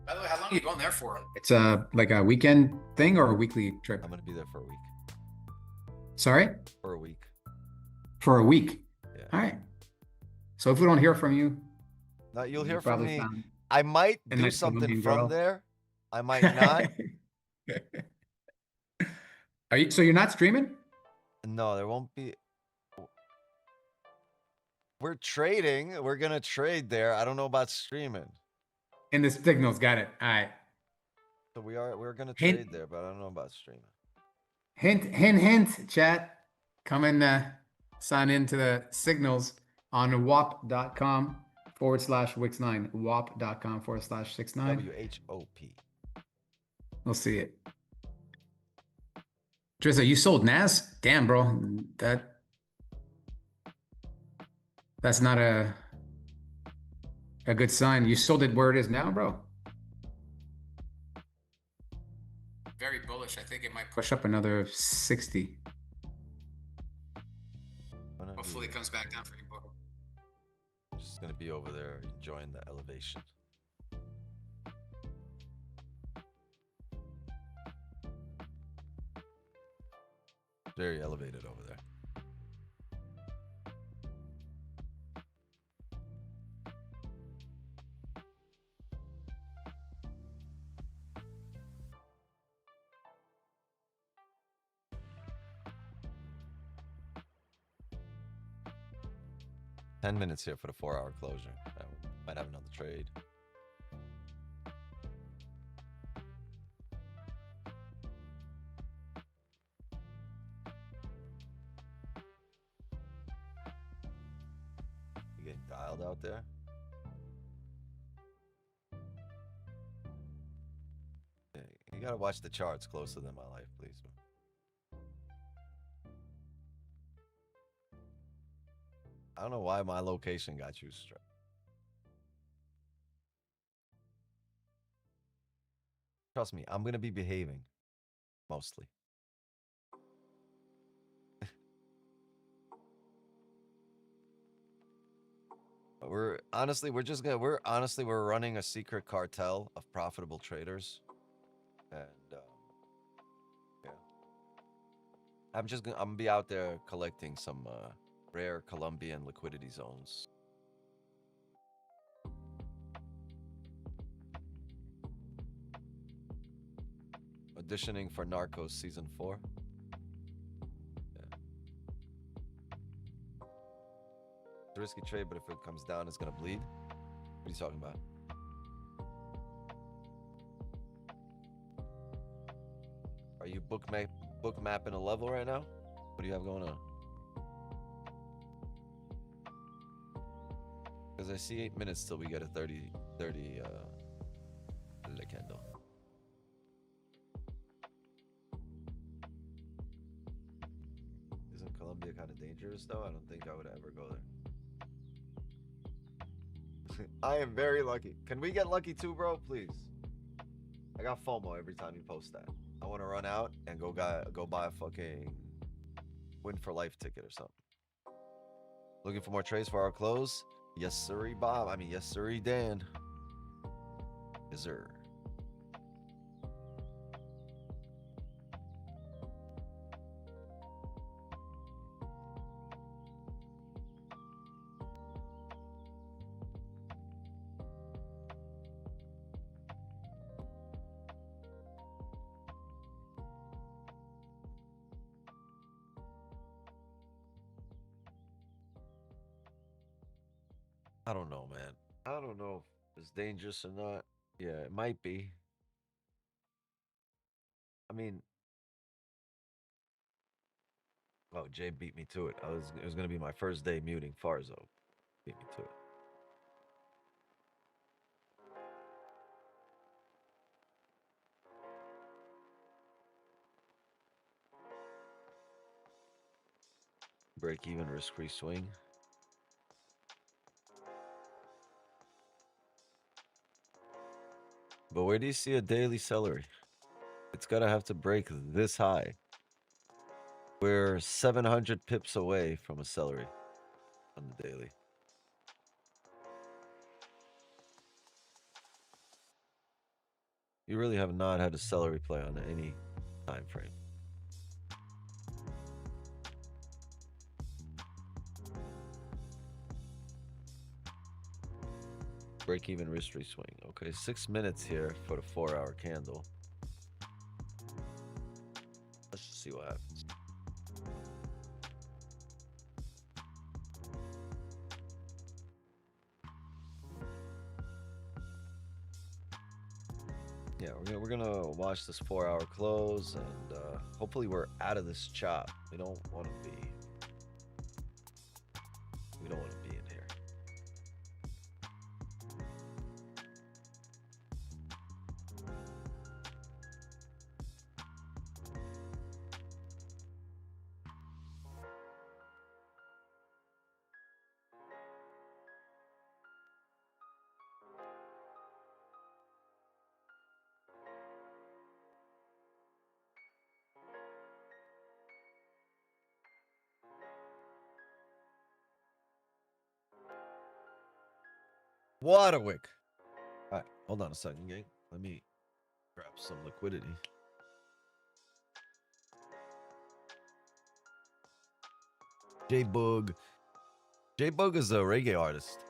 By the way, how long are you going there for? It's like a weekend thing or a weekly trip? I'm going to be there for a week. Sorry? For a week. For a week. Yeah. All right. So if we don't hear from you, No, you'll you hear from probably me. found I might a do nice something Colombian from girl. there. I might not. Are you? So you're not streaming? No, there won't be. We're trading. We're gonna trade there. I don't know about streaming. In the signals, got it. All right. So we're gonna Hint. trade there, but I don't know about streaming. Hint, chat. Come and sign into the signals on wop.com/Wix9. wop.com/Wix9. WHOP. We'll see it. Drizza, you sold NAS? Damn, bro. That's not a good sign. You sold it where it is now, bro. Very bullish. I think it might push up another 60. Hopefully it comes back down for you, bro. Just gonna be over there enjoying the elevation. Very elevated over there. $10 minutes here for the 4-hour closure. I might have another trade. You getting dialed out there? Yeah, you gotta watch the charts closer than my life, please. I don't know why my location got you straight. Trust me, I'm gonna be behaving mostly. We're running a secret cartel of profitable traders, and yeah, I'm gonna be out there collecting some rare Colombian liquidity zones. Auditioning for Narcos season 4. It's a risky trade, but if it comes down, it's gonna bleed. What are you talking about? Are you book mapping a level right now? What do you have going on? Because I see 8 minutes till we get a 30 candle. Isn't Colombia kind of dangerous though? I don't think I would ever go there. I am very lucky. Can we get lucky too, bro? Please. I got FOMO every time you post that. I want to run out and go buy a fucking win for life ticket or something. Looking for more trades for our close? Yes, sirree, Bob. I mean, yes, sirree, Dan. Yes, sir. I don't know, man. I don't know if it's dangerous or not. Yeah, it might be. I mean, oh, Jay beat me to it. It was gonna be my first day muting Farzo. Beat me to it. Break even, risk-free swing. But where do you see a daily celery? It's gotta have to break this high. We're 700 pips away from a celery on the daily. You really have not had a celery play on any time frame. Break even, risk-free swing. Okay, 6 minutes here for the 4-hour candle. Let's just see what happens. Yeah, we're gonna watch this 4-hour close, and hopefully we're out of this chop. We don't want to be in here. Waterwick. All right, hold on a second, gang. Let me grab some liquidity. J-Bug. J-Bug is a reggae artist.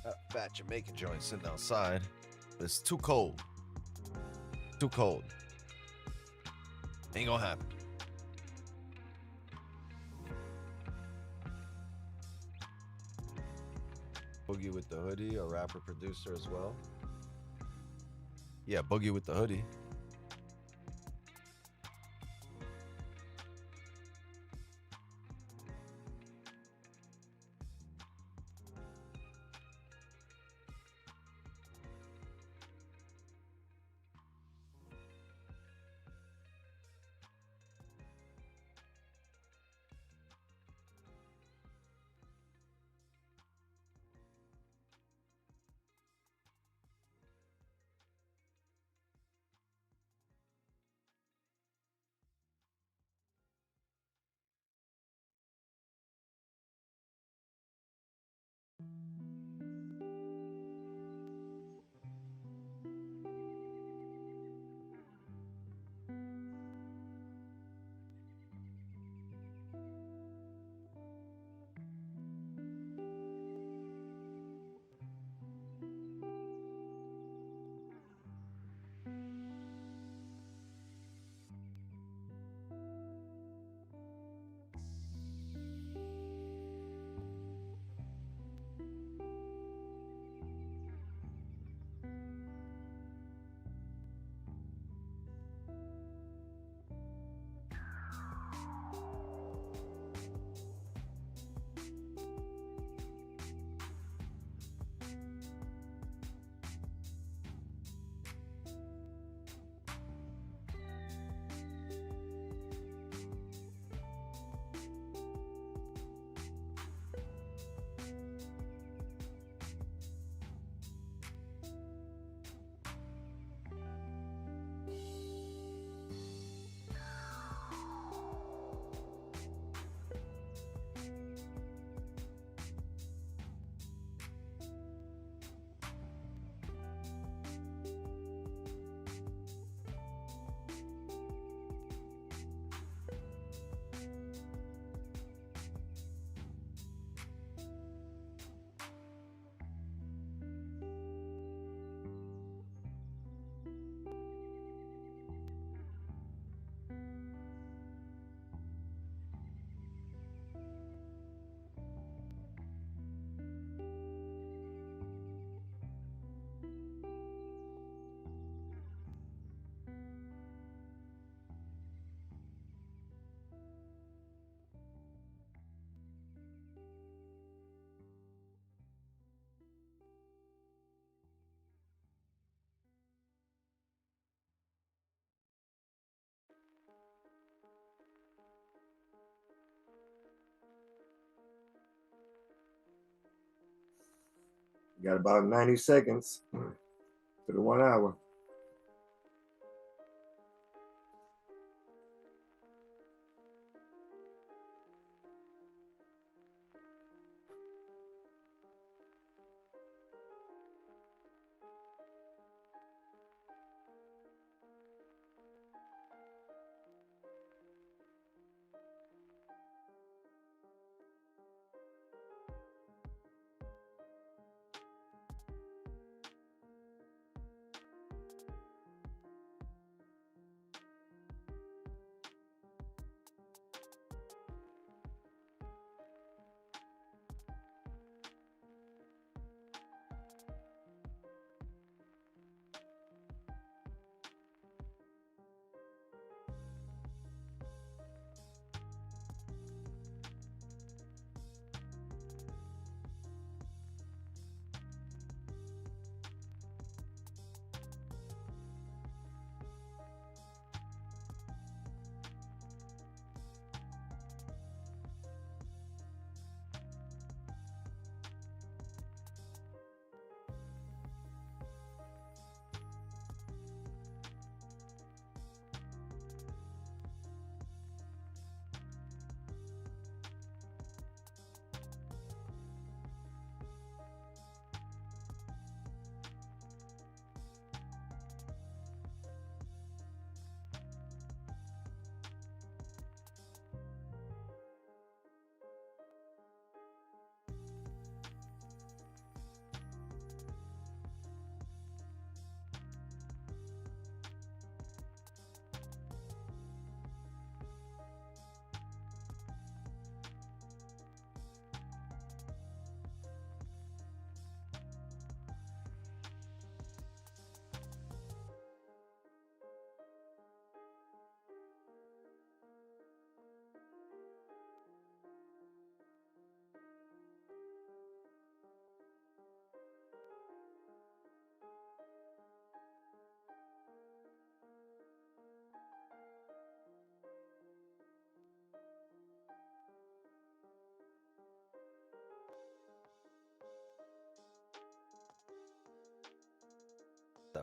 That fat Jamaican joint sitting outside. But it's too cold. Too cold. Ain't gonna happen. Boogie with the Hoodie, a rapper producer as well. Yeah, Boogie with the Hoodie. Got about 90 seconds to the 1 hour.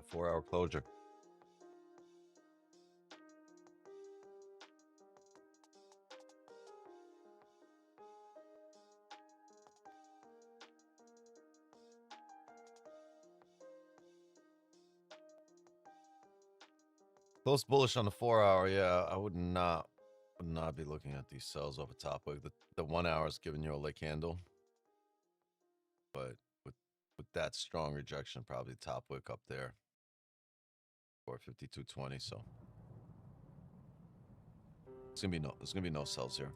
that 4-hour closure. Close bullish on the 4-hour. Yeah, I would not be looking at these sells over top wick. The 1 hour is giving you a lick handle, but with that strong rejection, probably top wick up there for 52.20. So there's gonna be no sells here.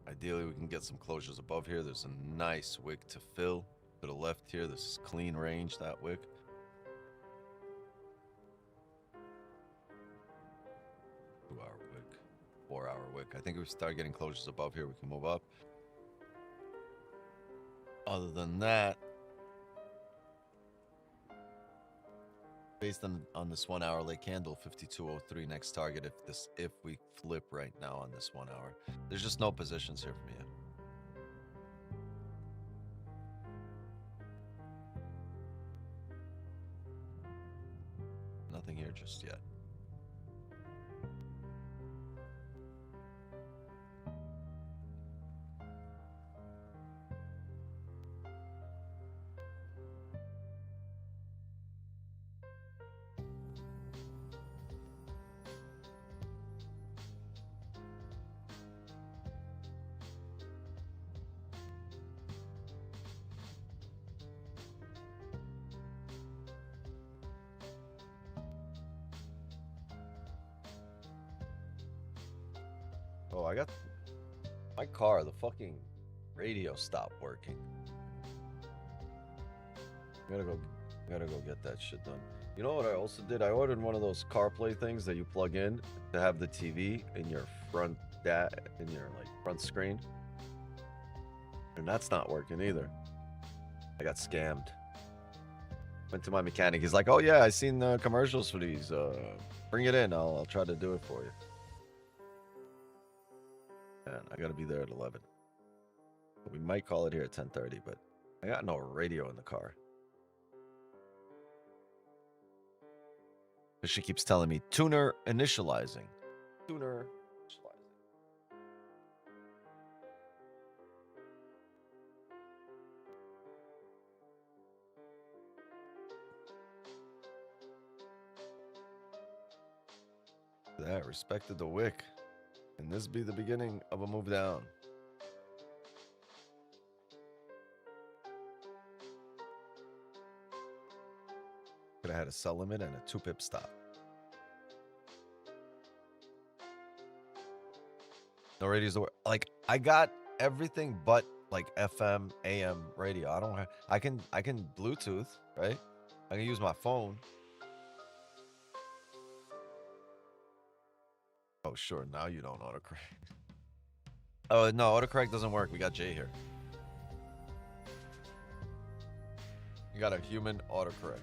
Ideally, we can get some closures above here. There's a nice wick to fill to the left here. This is clean range, that wick. Two-hour wick, 4-hour wick. I think if we start getting closures above here, we can move up. Other than that, based on this 1 hour late candle, 52.03 next target. If we flip right now on this 1 hour, there's just no positions here for me yet. Nothing here just yet. Oh, I got my car, the fucking radio stopped working. Gotta go get that shit done. You know what I also did? I ordered one of those CarPlay things that you plug in to have the TV in your front front screen. And that's not working either. I got scammed. Went to my mechanic. He's like, "Oh yeah, I seen the commercials for these. Bring it in. I'll try to do it for you." And I gotta be there at 11. But we might call it here at 10:30, but I got no radio in the car. But she keeps telling me, tuner initializing. Tuner initializing. That respected the wick. And this be the beginning of a move down. Could have had a sell limit and a 2-pip stop. No radios to work. Like, I got everything but like FM, AM radio. I don't have, I can Bluetooth, right? I can use my phone. Oh, sure. Now you don't autocorrect. Oh, no. Autocorrect doesn't work. We got Jay here. You got a human autocorrect.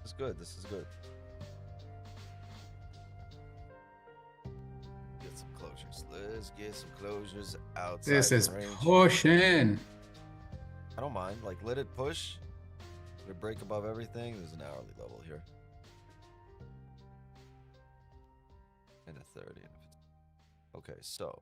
This is good. This is good. Let's get some closures outside. This is range. pushing. I don't mind. Like, let it push. Let it break above everything. There's an hourly level here. And a 30. Okay, so.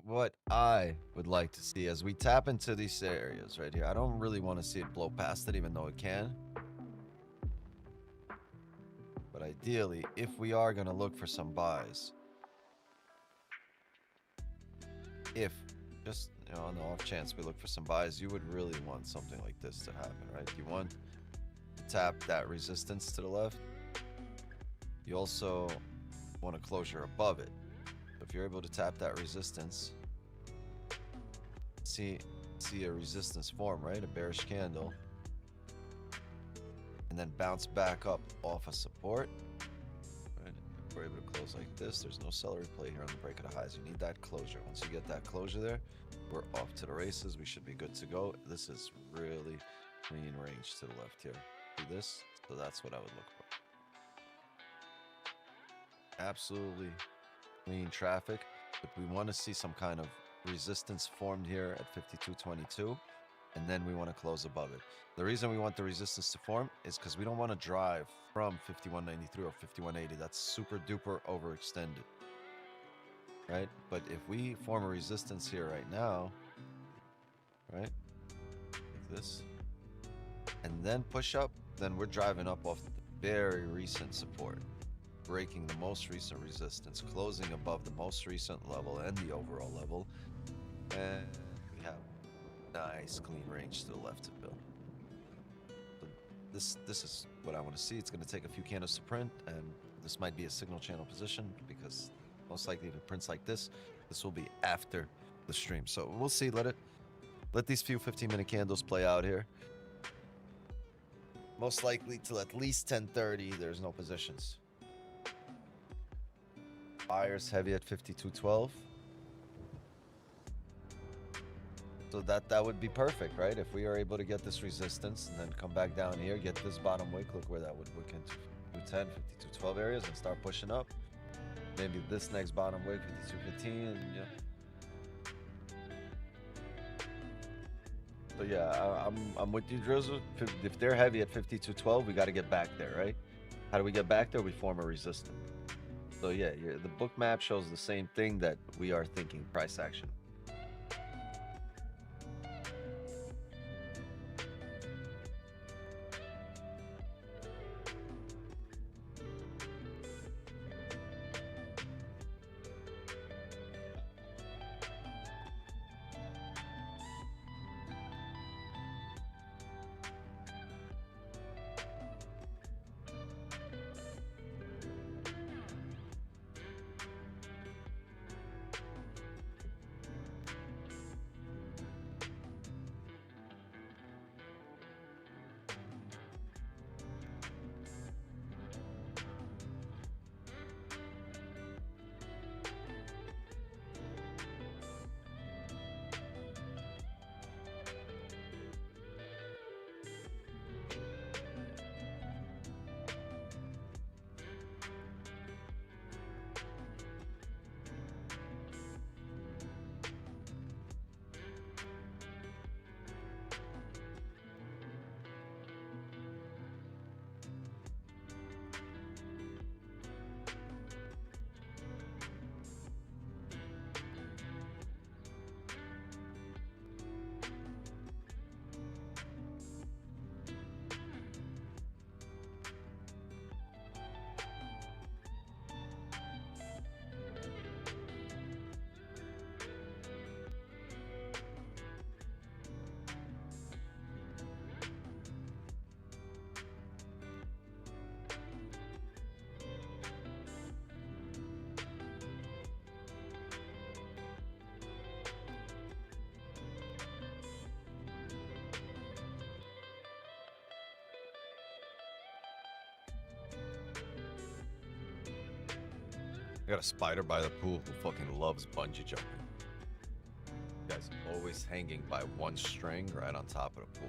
What I would like to see as we tap into these areas right here, I don't really want to see it blow past it, even though it can. But ideally, if we are going to look for some buys, if just, you know, on the off chance we look for some buys, you would really want something like this to happen, right? You want to tap that resistance to the left. You also want a closure above it. If you're able to tap that resistance, see a resistance form, right? A bearish candle. And then bounce back up off of support. Right? we're able to close like this. There's no seller play here on the break of the highs. You need that closure. Once you get that closure there, we're off to the races. We should be good to go. This is really clean range to the left here. Do this. So that's what I would look for. Absolutely clean traffic, but we want to see some kind of resistance formed here at 52.22, and then we want to close above it. The reason we want the resistance to form is because we don't want to drive from 51.93 or 51.80. That's super duper overextended, right? But if we form a resistance here right now, right, like this, and then push up, then we're driving up off the very recent support, breaking the most recent resistance, closing above the most recent level and the overall level, and we have nice clean range to the left to fill. So this is what I want to see. It's going to take a few candles to print, and this might be a signal channel position because most likely if it prints like this will be after the stream. So we'll see. Let these few 15-minute candles play out here. Most likely till at least 10:30, there's no positions. Buyers heavy at 52.12. So that would be perfect, right? If we are able to get this resistance and then come back down here, get this bottom wick, look where that would look into 210, 52.12 areas and start pushing up. Maybe this next bottom wick, 52.15, and yeah. So yeah, I'm with you, Drizzle. If they're heavy at 52.12, we got to get back there, right? How do we get back there? We form a resistance. So yeah, the book map shows the same thing that we are thinking, price action. I got a spider by the pool who fucking loves bungee jumping. Guy's always hanging by one string right on top of the pool.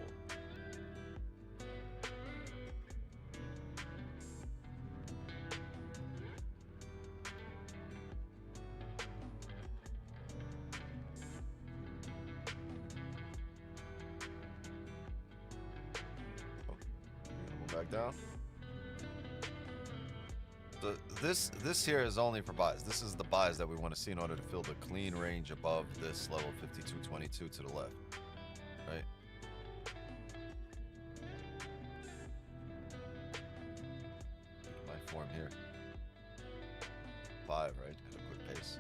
Oh, back down. So this here is only for buys. This is the buys that we want to see in order to fill the clean range above this level 52.22 to the left, right? My form here. 5, right? At a quick pace.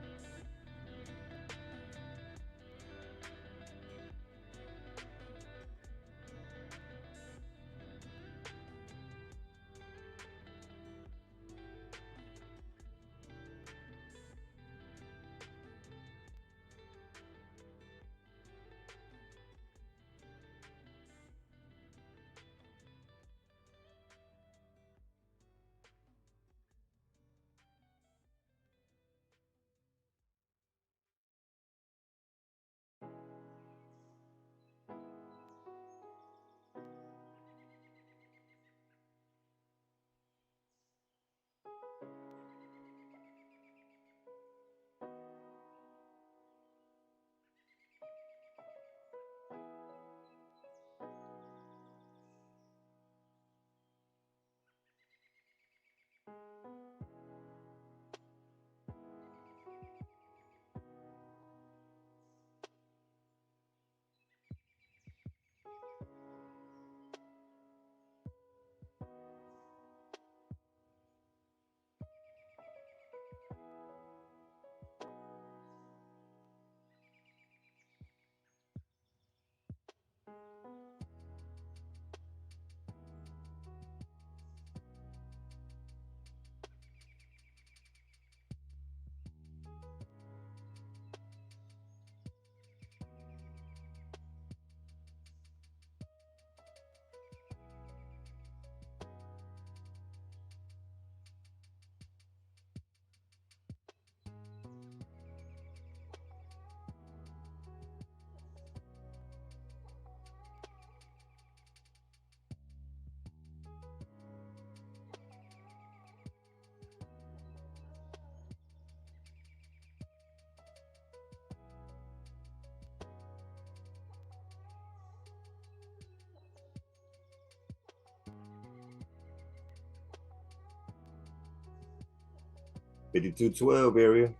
52.12 area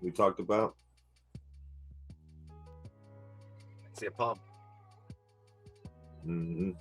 we talked about. See a pump. Mm-hmm.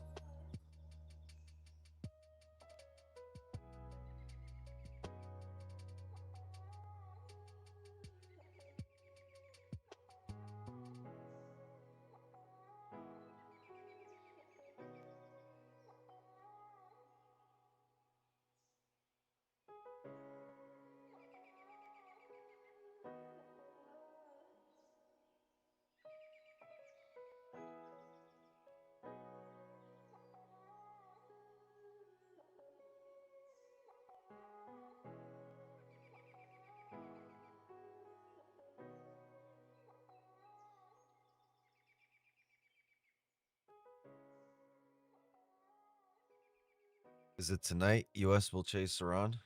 Is it tonight? US will chase Iran?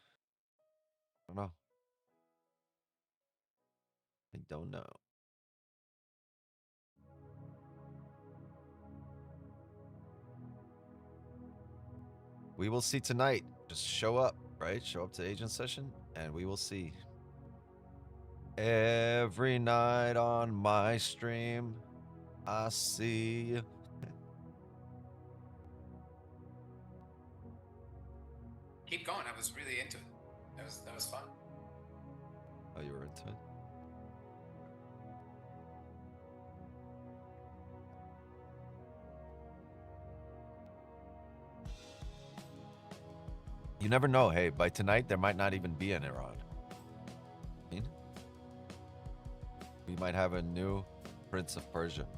I don't know. I don't know. We will see tonight. Just show up, right? Show up to agent session and we will see. Every night on my stream, I see. Keep going. I was really into it. That was fun. Oh, you were into it? You never know. Hey, by tonight, there might not even be an Iran. We might have a new Prince of Persia.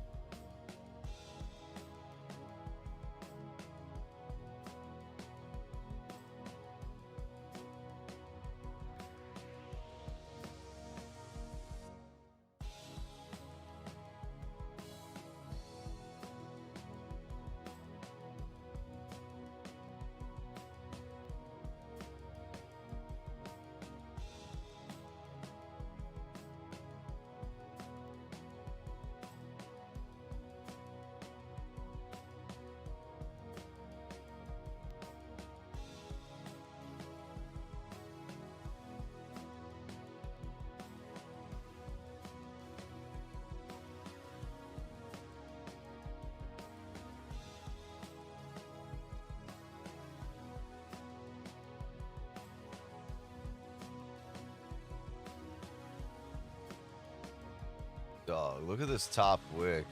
Dog, look at this top wick.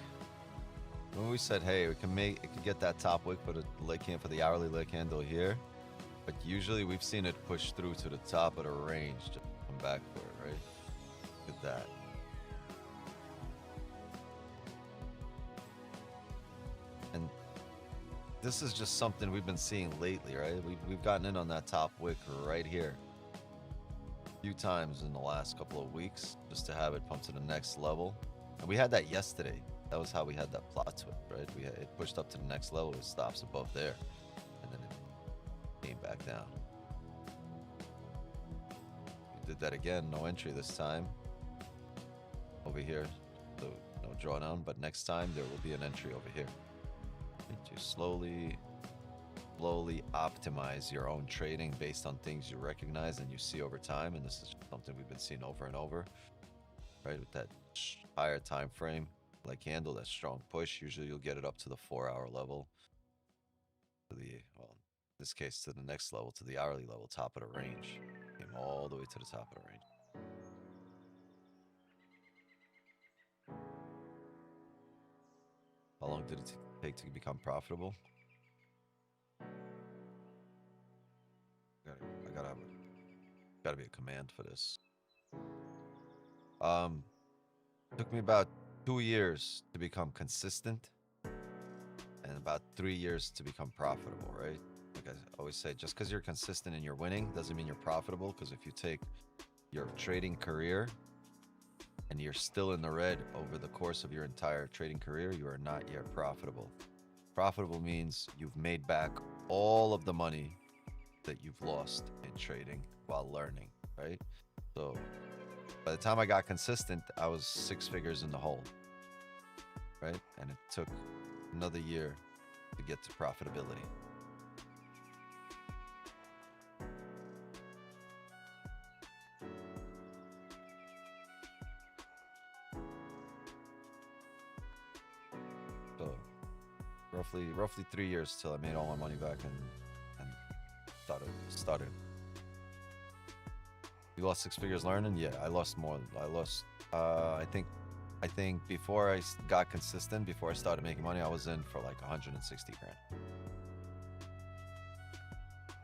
When we said, hey, it could get that top wick for the leg candle, for the hourly leg candle here, but usually we've seen it push through to the top of the range to come back for it, right? Look at that. And this is just something we've been seeing lately, right? We've gotten in on that top wick right here a few times in the last couple of weeks just to have it pump to the next level. And we had that yesterday. That was how we had that plot twist, right? It pushed up to the next level. It stops above there, and then it came back down. We did that again. No entry this time. Over here, so no drawdown. But next time there will be an entry over here. To slowly optimize your own trading based on things you recognize and you see over time. And this is something we've been seeing over and over, right? With that higher time frame. Like candle, that strong push, usually you'll get it up to the 4-hour level, to the, well, in this case to the next level, to the hourly level, top of the range. Came all the way to the top of the range. How long did it take to become profitable? Gotta be a command for this. Took me about 2 years to become consistent and about 3 years to become profitable, right? Like I always say, just because you're consistent and you're winning doesn't mean you're profitable, because if you take your trading career and you're still in the red over the course of your entire trading career, you are not yet profitable. Profitable means you've made back all of the money that you've lost in trading while learning, right? So by the time I got consistent, I was 6 figures in the hole, right? And it took another year to get to profitability. roughly 3 years till I made all my money back and started. You lost 6 figures learning? Yeah, I lost more. I lost. I think before I got consistent, before I started making money, I was in for like 160 grand.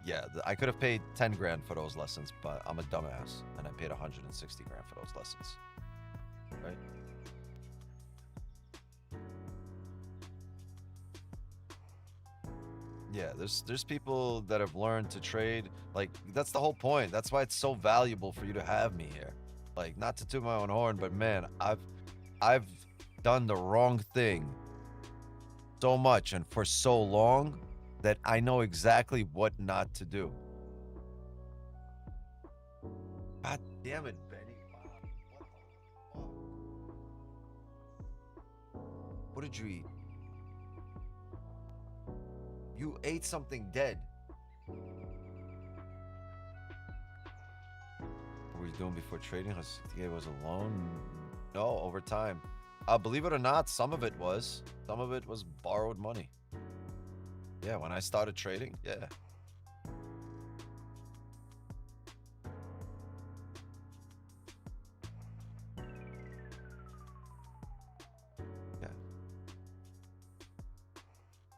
Yeah, I could have paid 10 grand for those lessons, but I'm a dumbass, and I paid 160 grand for those lessons. Right? Yeah, there's people that have learned to trade. Like, that's the whole point. That's why it's so valuable for you to have me here. Like, not to toot my own horn, but man, I've done the wrong thing so much and for so long that I know exactly what not to do. God damn it, Benny. Wow. What did you eat? You ate something dead. What were you doing before trading? It was a loan? No, over time. Believe it or not, some of it was borrowed money. Yeah, when I started trading, yeah.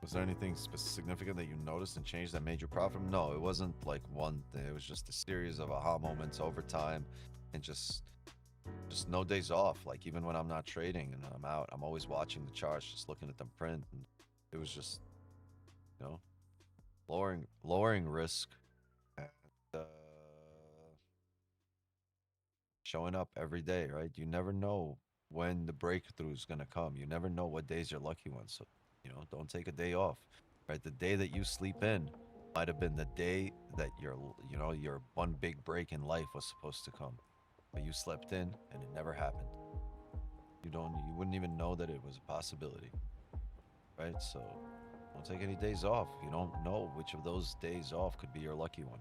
Was there anything significant that you noticed and changed that made you profit? No, it wasn't like one thing. It was just a series of aha moments over time, and just no days off. Like, even when I'm not trading and I'm out, I'm always watching the charts, just looking at them print. And it was just, you know, lowering risk and showing up every day, right? You never know when the breakthrough is gonna come. You never know what days are lucky ones. So, you know, don't take a day off, right? The day that you sleep in might have been the day that your one big break in life was supposed to come, but you slept in and it never happened. You wouldn't even know that it was a possibility, right? So don't take any days off. You don't know which of those days off could be your lucky one.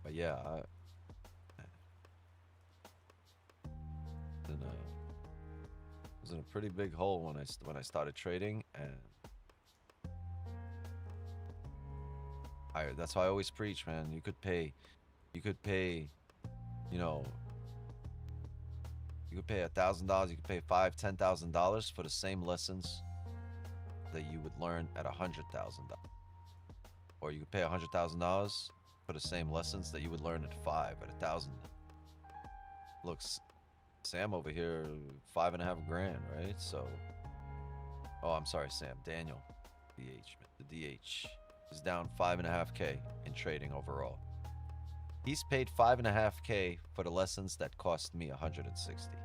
But yeah, I was in a pretty big hole when I started trading, and that's why I always preach, man. You could pay, you could pay $1,000, you could pay $5,000, $10,000 for the same lessons that you would learn at $100,000, or you could pay $100,000 for the same lessons that you would learn at $1,000. Looks, Sam over here, 5.5 grand, right? So, oh, I'm sorry, Sam, Daniel, the DH is down 5.5K in trading overall. He's paid 5.5K for the lessons that cost me 160.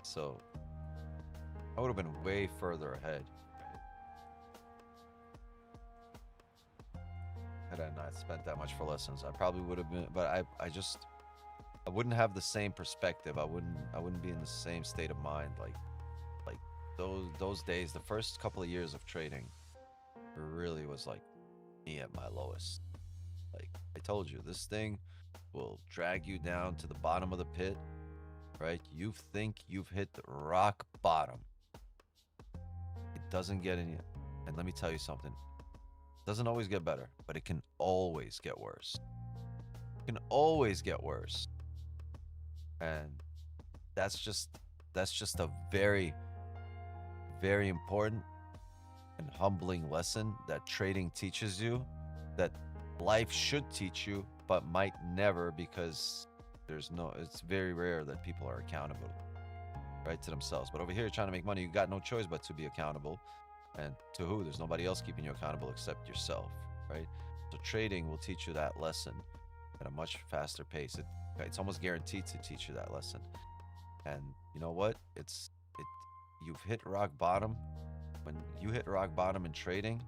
So I would have been way further ahead had I not spent that much for lessons. I probably would have been, but I wouldn't have the same perspective. I wouldn't be in the same state of mind. Like those days, the first couple of years of trading really was like me at my lowest. Like I told you, this thing will drag you down to the bottom of the pit, right? You think you've hit the rock bottom. It doesn't get any, and let me tell you something. It doesn't always get better, but it can always get worse. It can always get worse. And that's just a very, very important and humbling lesson that trading teaches you, that life should teach you, but might never, because it's very rare that people are accountable, right, to themselves. But over here, trying to make money, you got no choice but to be accountable. And to who? There's nobody else keeping you accountable except yourself, right? So trading will teach you that lesson at a much faster pace. It's almost guaranteed to teach you that lesson. And you know what? You've hit rock bottom. When you hit rock bottom in trading,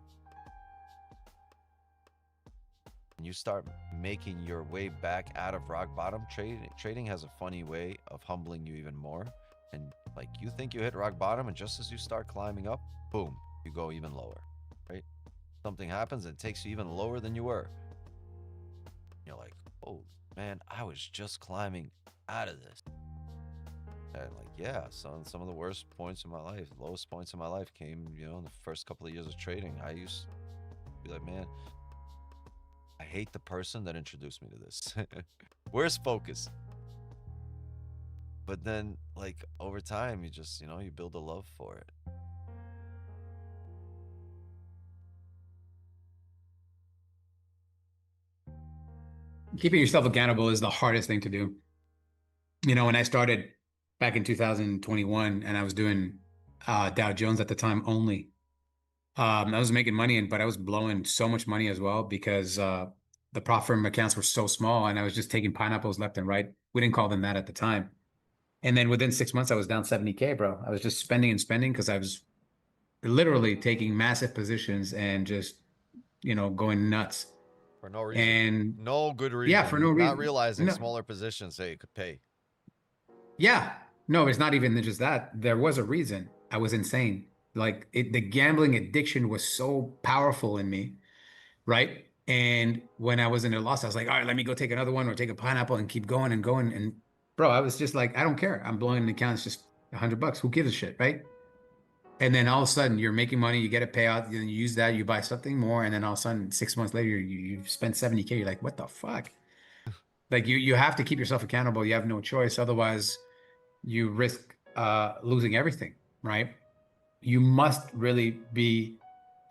and you start making your way back out of rock bottom, trading has a funny way of humbling you even more. And like, you think you hit rock bottom, and just as you start climbing up, boom, you go even lower, right? something happens and it takes you even lower than you were. You're like, oh man, I was just climbing out of this. And like, yeah, some of the worst points in my life, lowest points in my life came, you know, in the first couple of years of trading. I used to be like, man, I hate the person that introduced me to this. Where's focus? But then, like, over time, you just, you know, you build a love for it. Keeping yourself accountable is the hardest thing to do. You know, when I started back in 2021 and I was doing Dow Jones at the time only, I was making money, but I was blowing so much money as well because the prop firm accounts were so small and I was just taking pineapples left and right. We didn't call them that at the time. And then within 6 months, I was down 70K, bro. I was just spending and spending because I was literally taking massive positions and just, you know, going nuts. For no reason. And no good reason. yeah, for no reason. Not realizing No. smaller positions, hey, it could pay. Yeah. No, it's not even just that. There was a reason. I was insane. Like the gambling addiction was so powerful in me, right? And when I was in a loss, I was like, all right, let me go take another one or take a pineapple and keep going and going. And bro, I was just like, I don't care. I'm blowing the accounts just $100. Who gives a shit, right? And then all of a sudden you're making money, you get a payout, you use that, you buy something more, and then all of a sudden 6 months later you spend 70K. You're like, what the fuck? Like you have to keep yourself accountable. You have no choice. Otherwise you risk losing everything, right? You must really be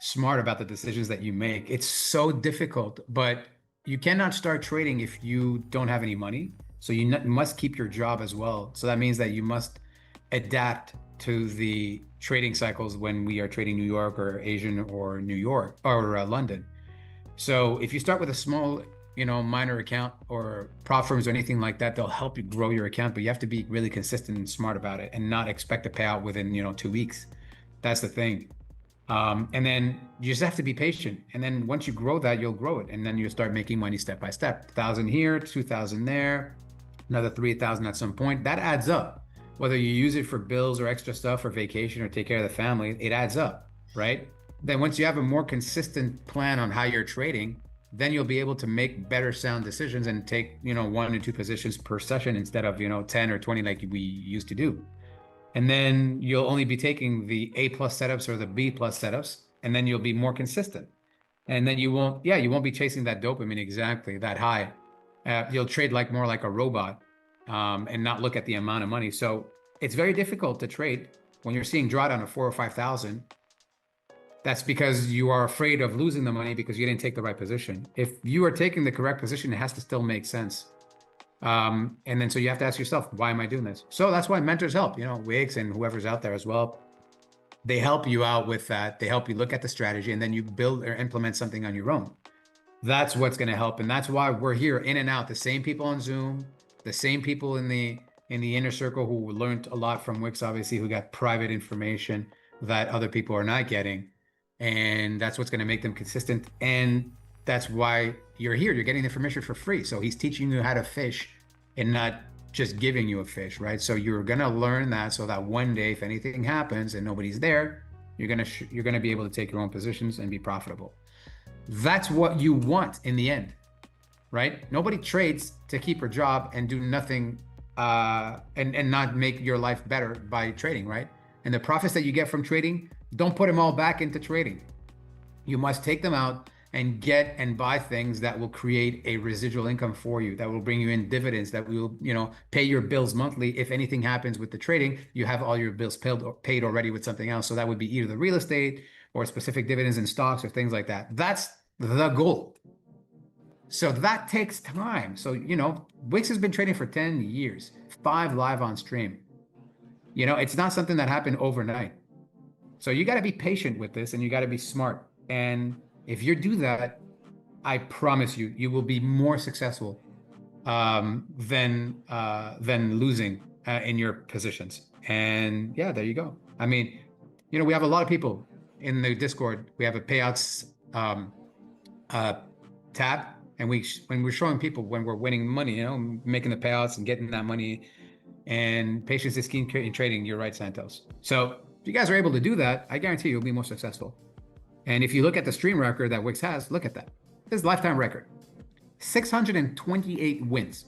smart about the decisions that you make. It's so difficult, but you cannot start trading if you don't have any money. So you must keep your job as well. So that means that you must adapt to the trading cycles when we are trading New York or Asian or New York or London. So if you start with a small, you know, minor account or prop firms or anything like that, they'll help you grow your account, but you have to be really consistent and smart about it and not expect a payout within, you know, 2 weeks. That's the thing. And then you just have to be patient. And then once you grow that, you'll grow it. And then you'll start making money step by step. 1,000 here, 2,000 there, another 3,000 at some point. That adds up. Whether you use it for bills or extra stuff or vacation or take care of the family, it adds up, right? Then once you have a more consistent plan on how you're trading, then you'll be able to make better sound decisions and take, you know, 1 or 2 positions per session instead of, you know, 10 or 20 like we used to do. And then you'll only be taking the A+ setups or the B+ setups, and then you'll be more consistent. And then you won't be chasing that dopamine exactly that high. You'll trade like more like a robot and not look at the amount of money. So it's very difficult to trade when you're seeing drawdown of 4,000 or 5,000. That's because you are afraid of losing the money because you didn't take the right position. If you are taking the correct position, it has to still make sense. And then so you have to ask yourself, why am I doing this? So that's why mentors help, you know, Wiggs and whoever's out there as well. They help you out with that. They help you look at the strategy and then you build or implement something on your own. That's what's going to help. And that's why we're here in and out. The same people on Zoom, the same people in the inner circle who learned a lot from Wix, obviously, who got private information that other people are not getting. And that's what's going to make them consistent. And that's why you're here. You're getting information for free. So he's teaching you how to fish and not just giving you a fish, right? So you're going to learn that so that one day, if anything happens and nobody's there, you're going to be able to take your own positions and be profitable. That's what you want in the end, right? Nobody trades to keep a job and do nothing and not make your life better by trading, right? And the profits that you get from trading, don't put them all back into trading. You must take them out and get and buy things that will create a residual income for you, that will bring you in dividends, that will, you know, pay your bills monthly. If anything happens with the trading, you have all your bills paid already with something else. So that would be either the real estate or specific dividends in stocks or things like that. That's the goal. So that takes time. So, you know, Wix has been trading for 10 years, 5 live on stream. You know, it's not something that happened overnight. So you got to be patient with this and you got to be smart. And if you do that, I promise you, you will be more successful than losing in your positions. And yeah, there you go. I mean, you know, we have a lot of people in the Discord. We have a payouts tab, and when we're showing people when we're winning money, you know, making the payouts and getting that money. And patience is key in trading. You're right, Santos. So if you guys are able to do that, I guarantee you'll be more successful. And if you look at the stream record that Wix has, look at that. This is lifetime record. 628 wins,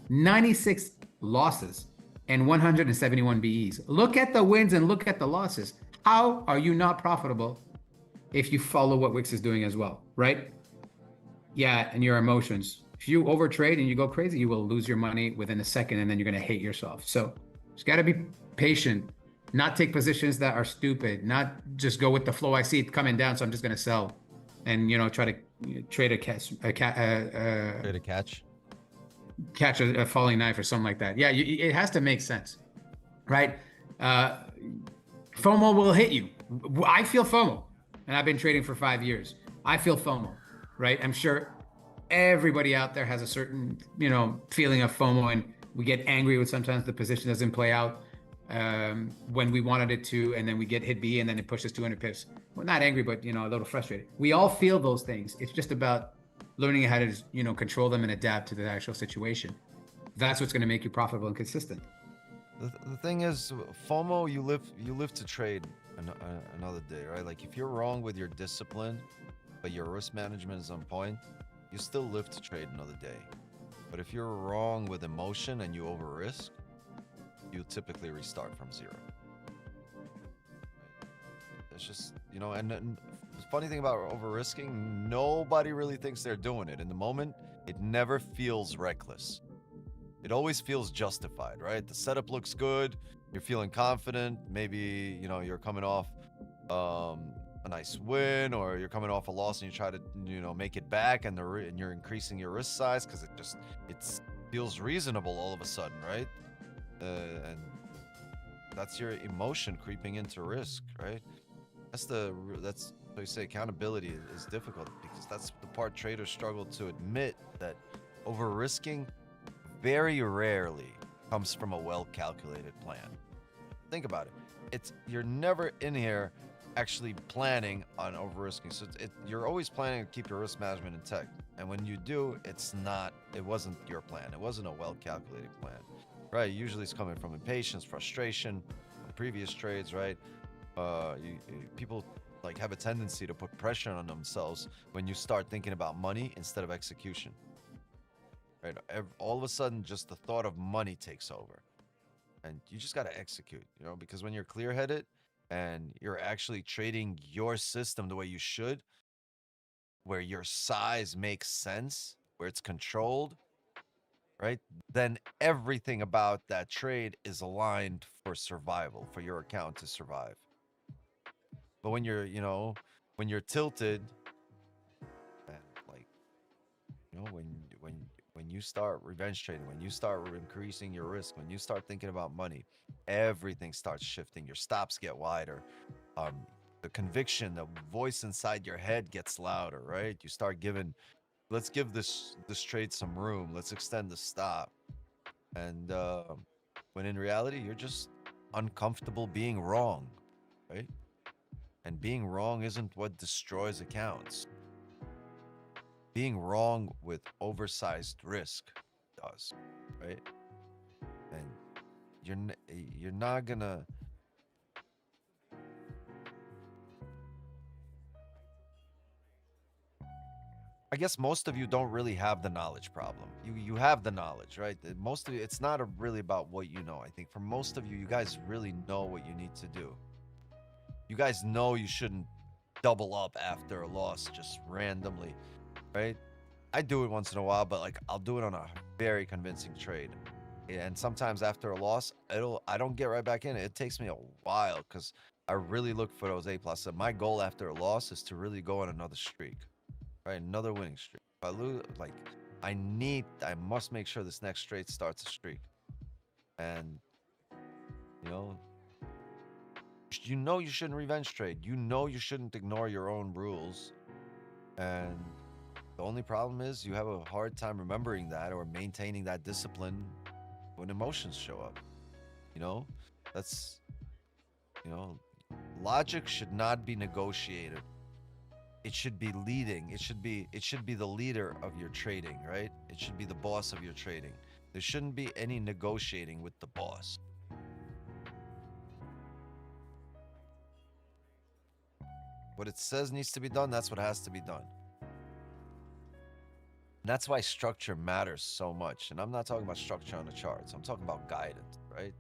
96 losses, and 171 BEs. Look at the wins and look at the losses. How are you not profitable if you follow what Wix is doing as well, right? Yeah, and your emotions. If you overtrade and you go crazy, you will lose your money within a second, and then you're going to hate yourself. So just got to be patient, not take positions that are stupid, not just go with the flow. I see it coming down, so I'm just going to sell, and try to trade a catch, catch a falling knife or something like that. Yeah, it has to make sense, right? FOMO will hit you. I feel FOMO, and I've been trading for 5 years. I feel FOMO, right? I'm sure everybody out there has a certain, feeling of FOMO, and we get angry when sometimes the position doesn't play out when we wanted it to, and then we get hit B, and then it pushes 200 pips. We're not angry, but a little frustrated. We all feel those things. It's just about learning how to, control them and adapt to the actual situation. That's what's going to make you profitable and consistent. The thing is, FOMO, you live to trade another day, right? Like if you're wrong with your discipline, but your risk management is on point, you still live to trade another day. But if you're wrong with emotion and you over risk, you typically restart from zero. It's just, and the funny thing about over risking, nobody really thinks they're doing it. In the moment, it never feels reckless. It always feels justified, right? The setup looks good. You're feeling confident. Maybe, you're coming off a nice win, or you're coming off a loss and you try to, make it back, and you're increasing your risk size because it feels reasonable all of a sudden, right? And that's your emotion creeping into risk, right? That's what you say. Accountability is difficult, because that's the part traders struggle to admit, that over risking very rarely comes from a well-calculated plan. Think about it. You're never in here actually planning on over risking. So you're always planning to keep your risk management intact. And when you do, it wasn't your plan. It wasn't a well-calculated plan, right? Usually it's coming from impatience, frustration, from previous trades, right? People have a tendency to put pressure on themselves when you start thinking about money instead of execution, right? All of a sudden, just the thought of money takes over, and you just got to execute, because when you're clear-headed and you're actually trading your system the way you should, where your size makes sense, where it's controlled, right? Then everything about that trade is aligned for survival, for your account to survive. But when you're, when you're tilted, and when you start revenge trading, when you start increasing your risk, when you start thinking about money, everything starts shifting. Your stops get wider. The conviction, the voice inside your head gets louder, right? You start let's give this trade some room. Let's extend the stop. And when in reality, you're just uncomfortable being wrong, right? And being wrong isn't what destroys accounts. Being wrong with oversized risk does, right? And you're not gonna. I guess most of you don't really have the knowledge problem. You have the knowledge, right? Most of you, it's not really about what you know. I think for most of you, you guys really know what you need to do. You guys know you shouldn't double up after a loss just randomly, right? I do it once in a while, but I'll do it on a very convincing trade. And sometimes after a loss, I don't get right back in. It takes me a while, because I really look for those A+. So my goal after a loss is to really go on another streak, right? Another winning streak. If I lose, I must make sure this next trade starts a streak. And you shouldn't revenge trade. You shouldn't ignore your own rules. And the only problem is you have a hard time remembering that or maintaining that discipline when emotions show up. That's, logic should not be negotiated. It should be leading. It should be the leader of your trading, right? It should be the boss of your trading. There shouldn't be any negotiating with the boss. What it says needs to be done, that's what has to be done. And that's why structure matters so much. And I'm not talking about structure on the charts. I'm talking about guidance, right?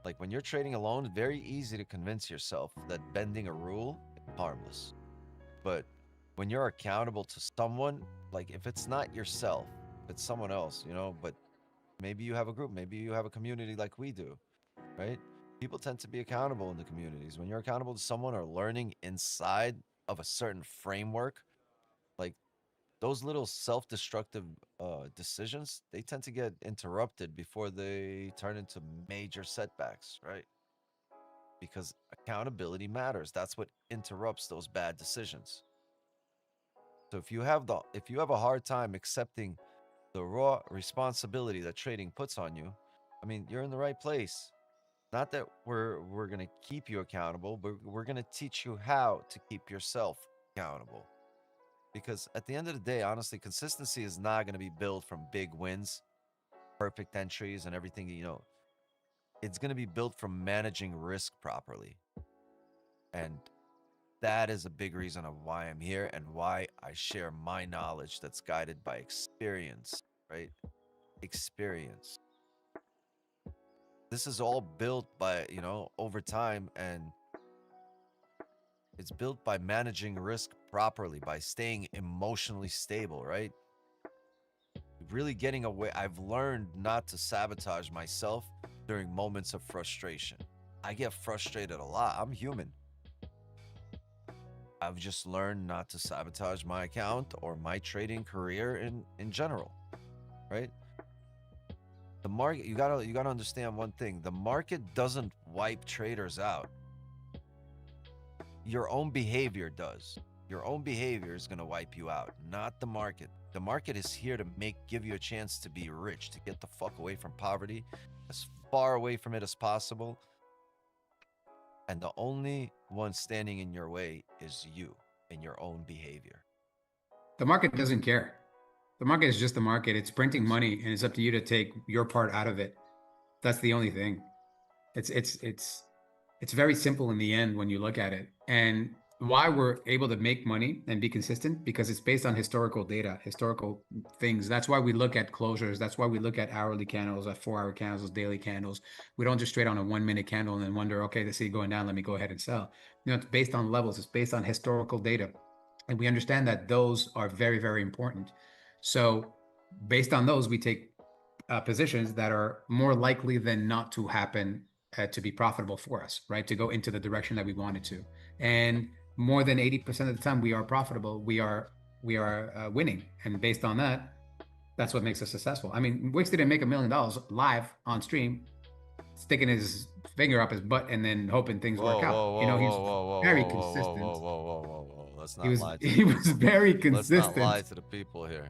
Like when you're trading alone, it's very easy to convince yourself that bending a rule is harmless. But when you're accountable to someone, like if it's not yourself, if it's someone else, you know, but maybe you have a group, maybe you have a community like we do, right? People tend to be accountable in the communities. When you're accountable to someone or learning inside of a certain framework, like those little self-destructive decisions, they tend to get interrupted before they turn into major setbacks, right? Because accountability matters. That's what interrupts those bad decisions. So if you have a hard time accepting the raw responsibility that trading puts on you, I mean, you're in the right place. Not that we're going to keep you accountable, but we're going to teach you how to keep yourself accountable. Because at the end of the day, honestly, consistency is not going to be built from big wins, perfect entries, and everything, you know. It's going to be built from managing risk properly. And that is a big reason of why I'm here and why I share my knowledge that's guided by experience, right? Experience. This is all built by, you know, over time, and it's built by managing risk properly, by staying emotionally stable, right? Really getting away. I've learned not to sabotage myself during moments of frustration. I get frustrated a lot. I'm human. I've just learned not to sabotage my account or my trading career in general, right? The market, you gotta understand one thing. The market doesn't wipe traders out. Your own behavior does. Your own behavior is gonna wipe you out, not the market. The market is here to give you a chance to be rich, to get the fuck away from poverty, as far away from it as possible. And the only one standing in your way is you and your own behavior. The market doesn't care. The market is just the market. It's printing money, and it's up to you to take your part out of it. That's the only thing. It's very simple in the end when you look at it. And why we're able to make money and be consistent, because it's based on historical data, historical things. That's why we look at closures. That's why we look at hourly candles, at 4-hour candles, daily candles. We don't just trade on a 1-minute candle and then wonder, okay, let's see it going down, let me go ahead and sell. You know, it's based on levels. It's based on historical data. And we understand that those are very, very important. So based on those, we take positions that are more likely than not to happen to be profitable for us, right? To go into the direction that we wanted to. And more than 80% of the time we are profitable, we are winning. And based on that, that's what makes us successful. I mean, Wix didn't make $1 million live on stream, sticking his finger up his butt and then hoping things work out. You know, he's very consistent. Whoa. Let's not lie. He was very consistent. Let's not lie to the people here.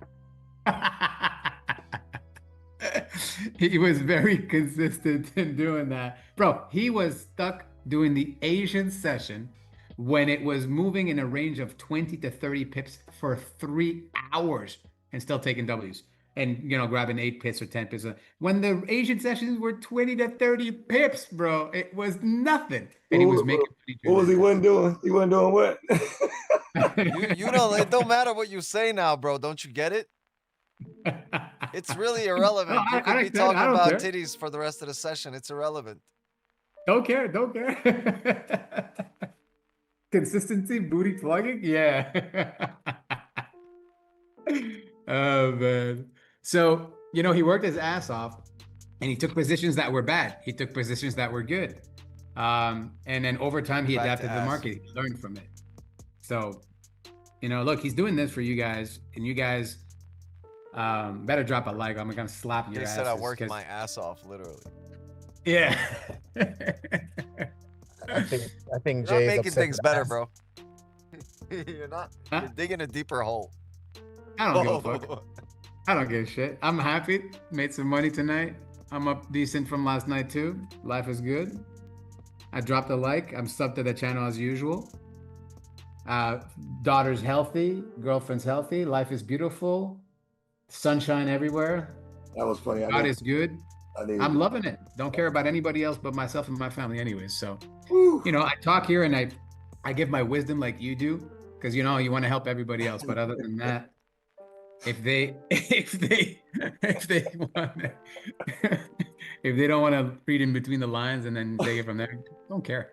He was very consistent in doing that. Bro, he was stuck doing the Asian session when it was moving in a range of 20 to 30 pips for 3 hours and still taking W's and, you know, grabbing 8 pips or 10 pips. When the Asian sessions were 20 to 30 pips, bro, it was nothing. And he was making money. What was he wasn't doing? He wasn't doing what? You know, it don't matter what you say now, bro. Don't you get it? It's really irrelevant. No, you could be I talking don't about care. titties for the rest of the session. It's irrelevant. Don't care. Consistency, booty plugging, yeah. Oh man. So, you know, he worked his ass off and he took positions that were bad. He took positions that were good. And then over time he adapted to the market. He learned from it. So, you know, look, he's doing this for you guys, and you guys better drop a like. I'm gonna slap your ass. They said I worked my ass off, literally. Yeah. I think You're Jay's not making upset things with better, us. bro. You're not. Huh? You're digging a deeper hole. I don't give a fuck. I don't give a shit. I'm happy. Made some money tonight. I'm up decent from last night too. Life is good. I dropped a like. I'm subbed to the channel as usual. Daughter's healthy. Girlfriend's healthy. Life is beautiful. Sunshine everywhere. That was funny. God is good. I'm loving it. Don't care about anybody else but myself and my family anyways. So, you know, I talk here and I give my wisdom like you do, because you know you want to help everybody else. But other than that, if they if they want if they don't want to read in between the lines and then take it from there, don't care.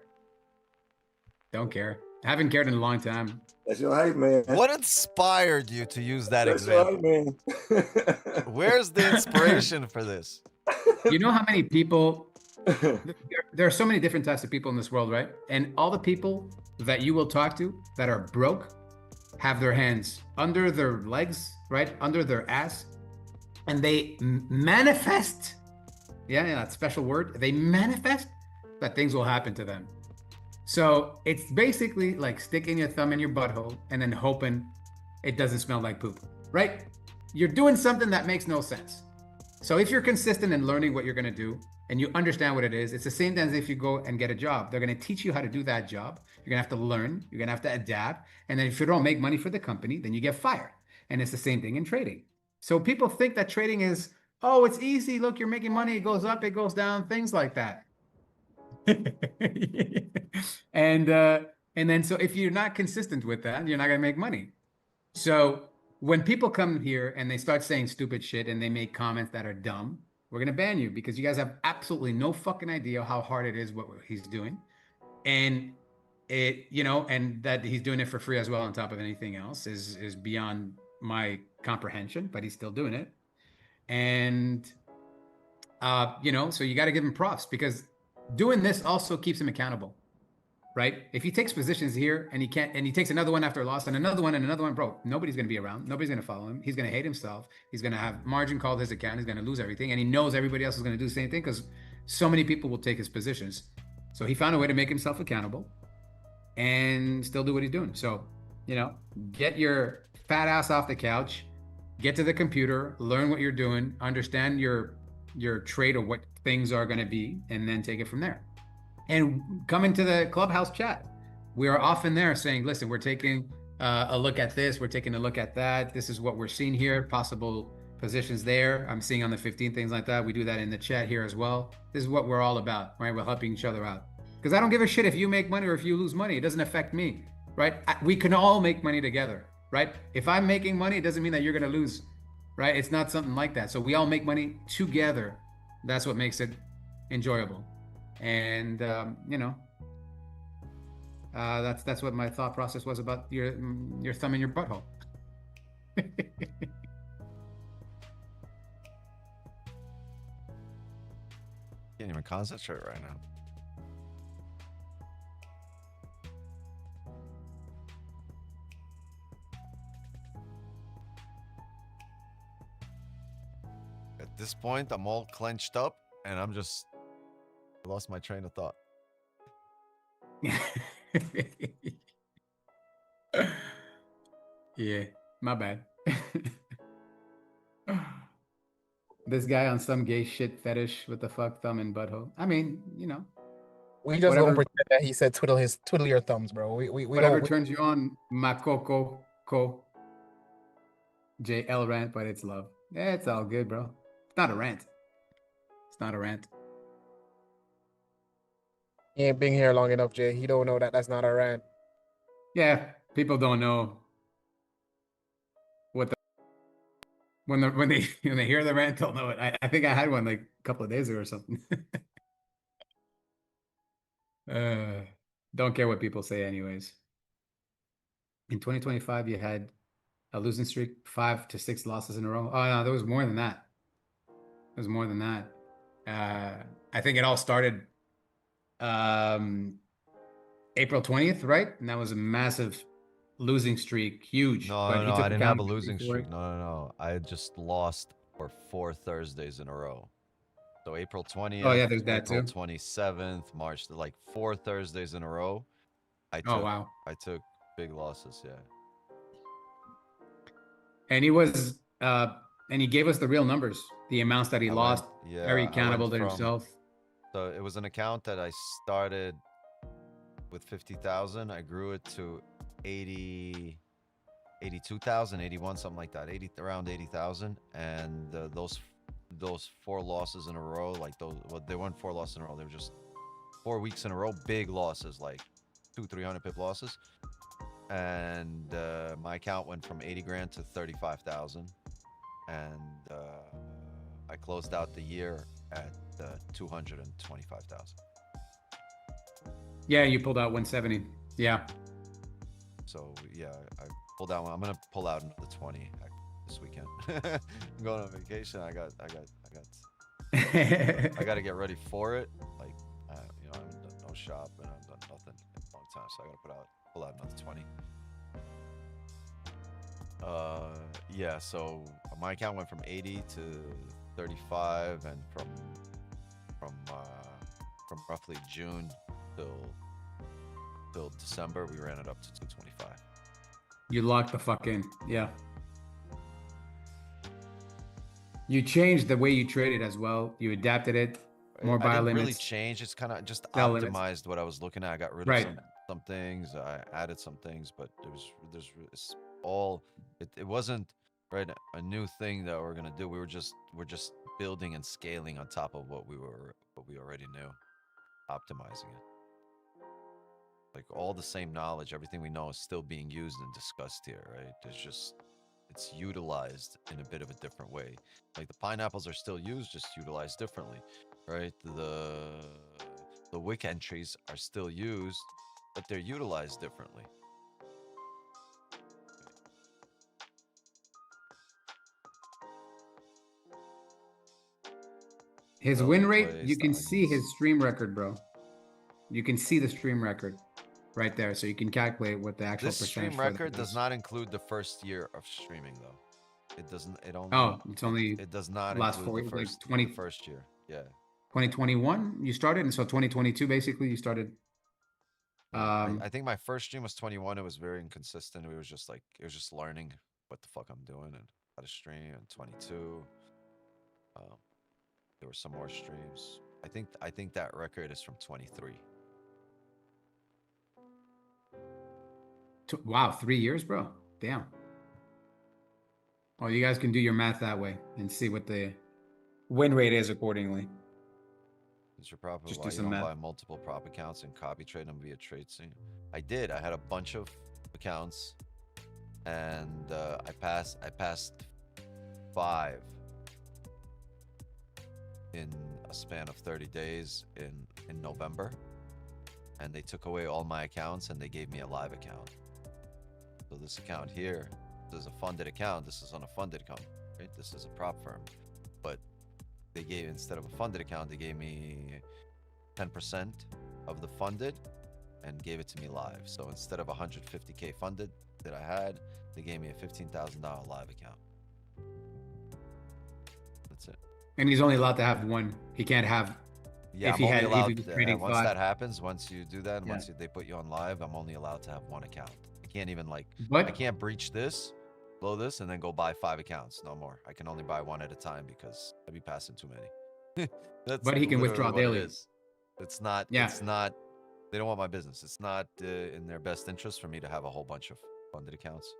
Don't care. I haven't cared in a long time. That's your hype, man. What inspired you to use that That's your example? hype, man. Where's the inspiration for this? You know how many people there are so many different types of people in this world, right? And all the people that you will talk to that are broke have their hands under their legs, right? Under their ass, and they manifest. Yeah, that special word. They manifest that things will happen to them. So it's basically like sticking your thumb in your butthole and then hoping it doesn't smell like poop, right? You're doing something that makes no sense. So if you're consistent in learning what you're going to do and you understand what it is, it's the same as if you go and get a job. They're going to teach you how to do that job. You're going to have to learn. You're going to have to adapt. And then if you don't make money for the company, then you get fired. And it's the same thing in trading. So people think that trading is, oh, it's easy. Look, you're making money. It goes up, it goes down, things like that. And then so if you're not consistent with that, you're not going to make money. So when people come here and they start saying stupid shit and they make comments that are dumb, we're going to ban you because you guys have absolutely no fucking idea how hard it is what he's doing. And it, you know, and that he's doing it for free as well on top of anything else is beyond my comprehension, but he's still doing it. And you know, so you got to give him props because doing this also keeps him accountable, right? If he takes positions here and he can't, and he takes another one after a loss and another one, bro, nobody's going to be around. Nobody's going to follow him. He's going to hate himself. He's going to have margin called his account. He's going to lose everything. And he knows everybody else is going to do the same thing because so many people will take his positions. So he found a way to make himself accountable and still do what he's doing. So, you know, get your fat ass off the couch, get to the computer, learn what you're doing, understand your trade or what things are going to be, and then take it from there. And come into the clubhouse chat. We are often there saying, listen, we're taking a look at this. We're taking a look at that. This is what we're seeing here. Possible positions there. I'm seeing on the 15, things like that. We do that in the chat here as well. This is what we're all about, right? We're helping each other out. Because I don't give a shit if you make money or if you lose money. It doesn't affect me, right? We can all make money together, right? If I'm making money, it doesn't mean that you're going to lose, right? It's not something like that. So we all make money together. That's what makes it enjoyable. And you know, that's what my thought process was about your thumb in your butthole. Can't even concentrate right now. At this point, I'm all clenched up and I lost my train of thought. Yeah, my bad. This guy on some gay shit fetish with the fuck thumb and butthole. I mean, you know. We just whatever, don't pretend that he said twiddle your thumbs, bro. We whatever don't, turns you on, Makoko ko JL rant, but it's love. Yeah, it's all good, bro. It's not a rant. It's not a rant. He ain't been here long enough, Jay. He don't know that that's not a rant. Yeah, people don't know what the when they hear the rant, they'll know it. I think I had one like a couple of days ago or something. Don't care what people say anyways. In 2025, you had a losing streak, 5 to 6 losses in a row. Oh no, there was more than that. There was more than that. I think it all started April 20th, right? And that was a massive losing streak, huge. No, I didn't have a losing streak. No. I just lost for 4 Thursdays in a row. So April 20th, oh yeah, there's that April too. 27th, March, like 4 Thursdays in a row. I took big losses, yeah. And he was and he gave us the real numbers, the amounts that he lost, very accountable to himself. So it was an account that I started with 50,000. I grew it to 82,000, 81, something like that, around 80,000. And those 4 losses in a row, like those, well, they weren't 4 losses in a row. They were just 4 weeks in a row, big losses, like 300 pip losses. And my account went from 80 grand to 35,000. And I closed out the year at 225,000. Yeah, you pulled out 170. Yeah. So yeah, I pulled out. I'm gonna pull out another 20 this weekend. I'm going on vacation. I got to get ready for it. Like, you know, I haven't done no shop and I've done nothing in a long time, so I got to pull out another 20. Yeah. So my account went from 80 to 35, and from roughly June till December, we ran it up to 225. You locked the fuck in. Yeah. You changed the way you traded as well. You adapted it. More buy I didn't limits. really change. It's kind of just Sell optimized limits. what I was looking at. I got rid of Right. some things. I added some things, but it's all it wasn't right a new thing that we're gonna do. We're just building and scaling on top of what we already knew, optimizing it. Like all the same knowledge, everything we know is still being used and discussed here, right? It's utilized in a bit of a different way. Like the pineapples are still used, just utilized differently, right? The wick entries are still used, but they're utilized differently. His Well, win they rate, placed you can the see onions. his stream record, bro. You can see the stream record right there, so you can calculate what the actual This percentage stream for that record does is. not include the first year of streaming, though. It doesn't. It only. Oh, it's only It does not last include four, the like 20, first year. Yeah. 2021 you started, and so 2022 basically you started. I think my first stream was 21. It was very inconsistent. It was just learning what the fuck I'm doing and how to stream. And 22. There were some more streams. I think that record is from 23. Wow, 3 years, bro. Damn. Oh, you guys can do your math that way and see what the win rate is accordingly. Is your prop Just why do you some don't math. buy multiple prop accounts and copy trade them via trade scene? I did. I had a bunch of accounts, and I passed 5 in a span of 30 days in November, and they took away all my accounts and they gave me a live account. So this account here, this is a funded account. This is on a funded account, right? This is a prop firm, but they gave, instead of a funded account, they gave me 10% of the funded and gave it to me live. So instead of 150K funded that I had, they gave me a $15,000 live account. That's it. And he's only allowed to have one. He can't have. Yeah, If I'm he only had, if allowed. he was trading Once 5. that happens, once you do that, and Yeah. once they put you on live, I'm only allowed to have 1 account. I can't even I But can't breach this, blow this, and then go buy 5 accounts. No more. I can only buy 1 at a time because I'd be passing too many. That's But he can literally withdraw what it daily. is. It's not. Yeah. It's not. They don't want my business. It's not in their best interest for me to have a whole bunch of funded accounts.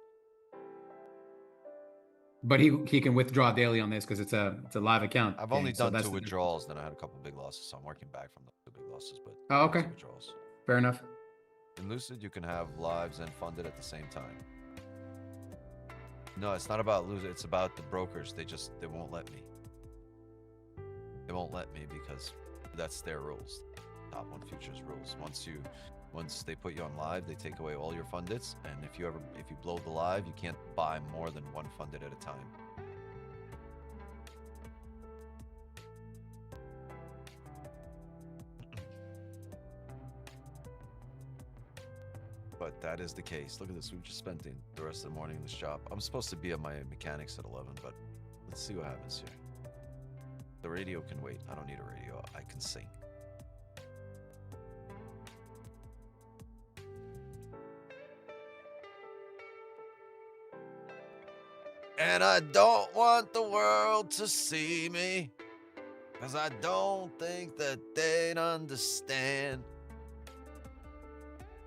he can withdraw daily on this because it's a live account. I've gang, only so done that's 2 the withdrawals, then I had a couple big losses, so I'm working back from the 2 big losses. But Oh, 2 okay. withdrawals. Fair enough. In Lucid, you can have lives and funded at the same time. No, it's not about Lucid. It's about the brokers. They won't let me. They won't let me because that's their rules. Top 1 Futures rules. Once they put you on live, they take away all your fundeds, and if you blow the live, you can't buy more than 1 funded at a time. But that is the case. Look at this. We've just spent the rest of the morning in this shop. I'm supposed to be at my mechanics at 11, but let's see what happens here. The radio can wait. I don't need a radio. I can sing. And I don't want the world to see me, 'cause I don't think that they'd understand.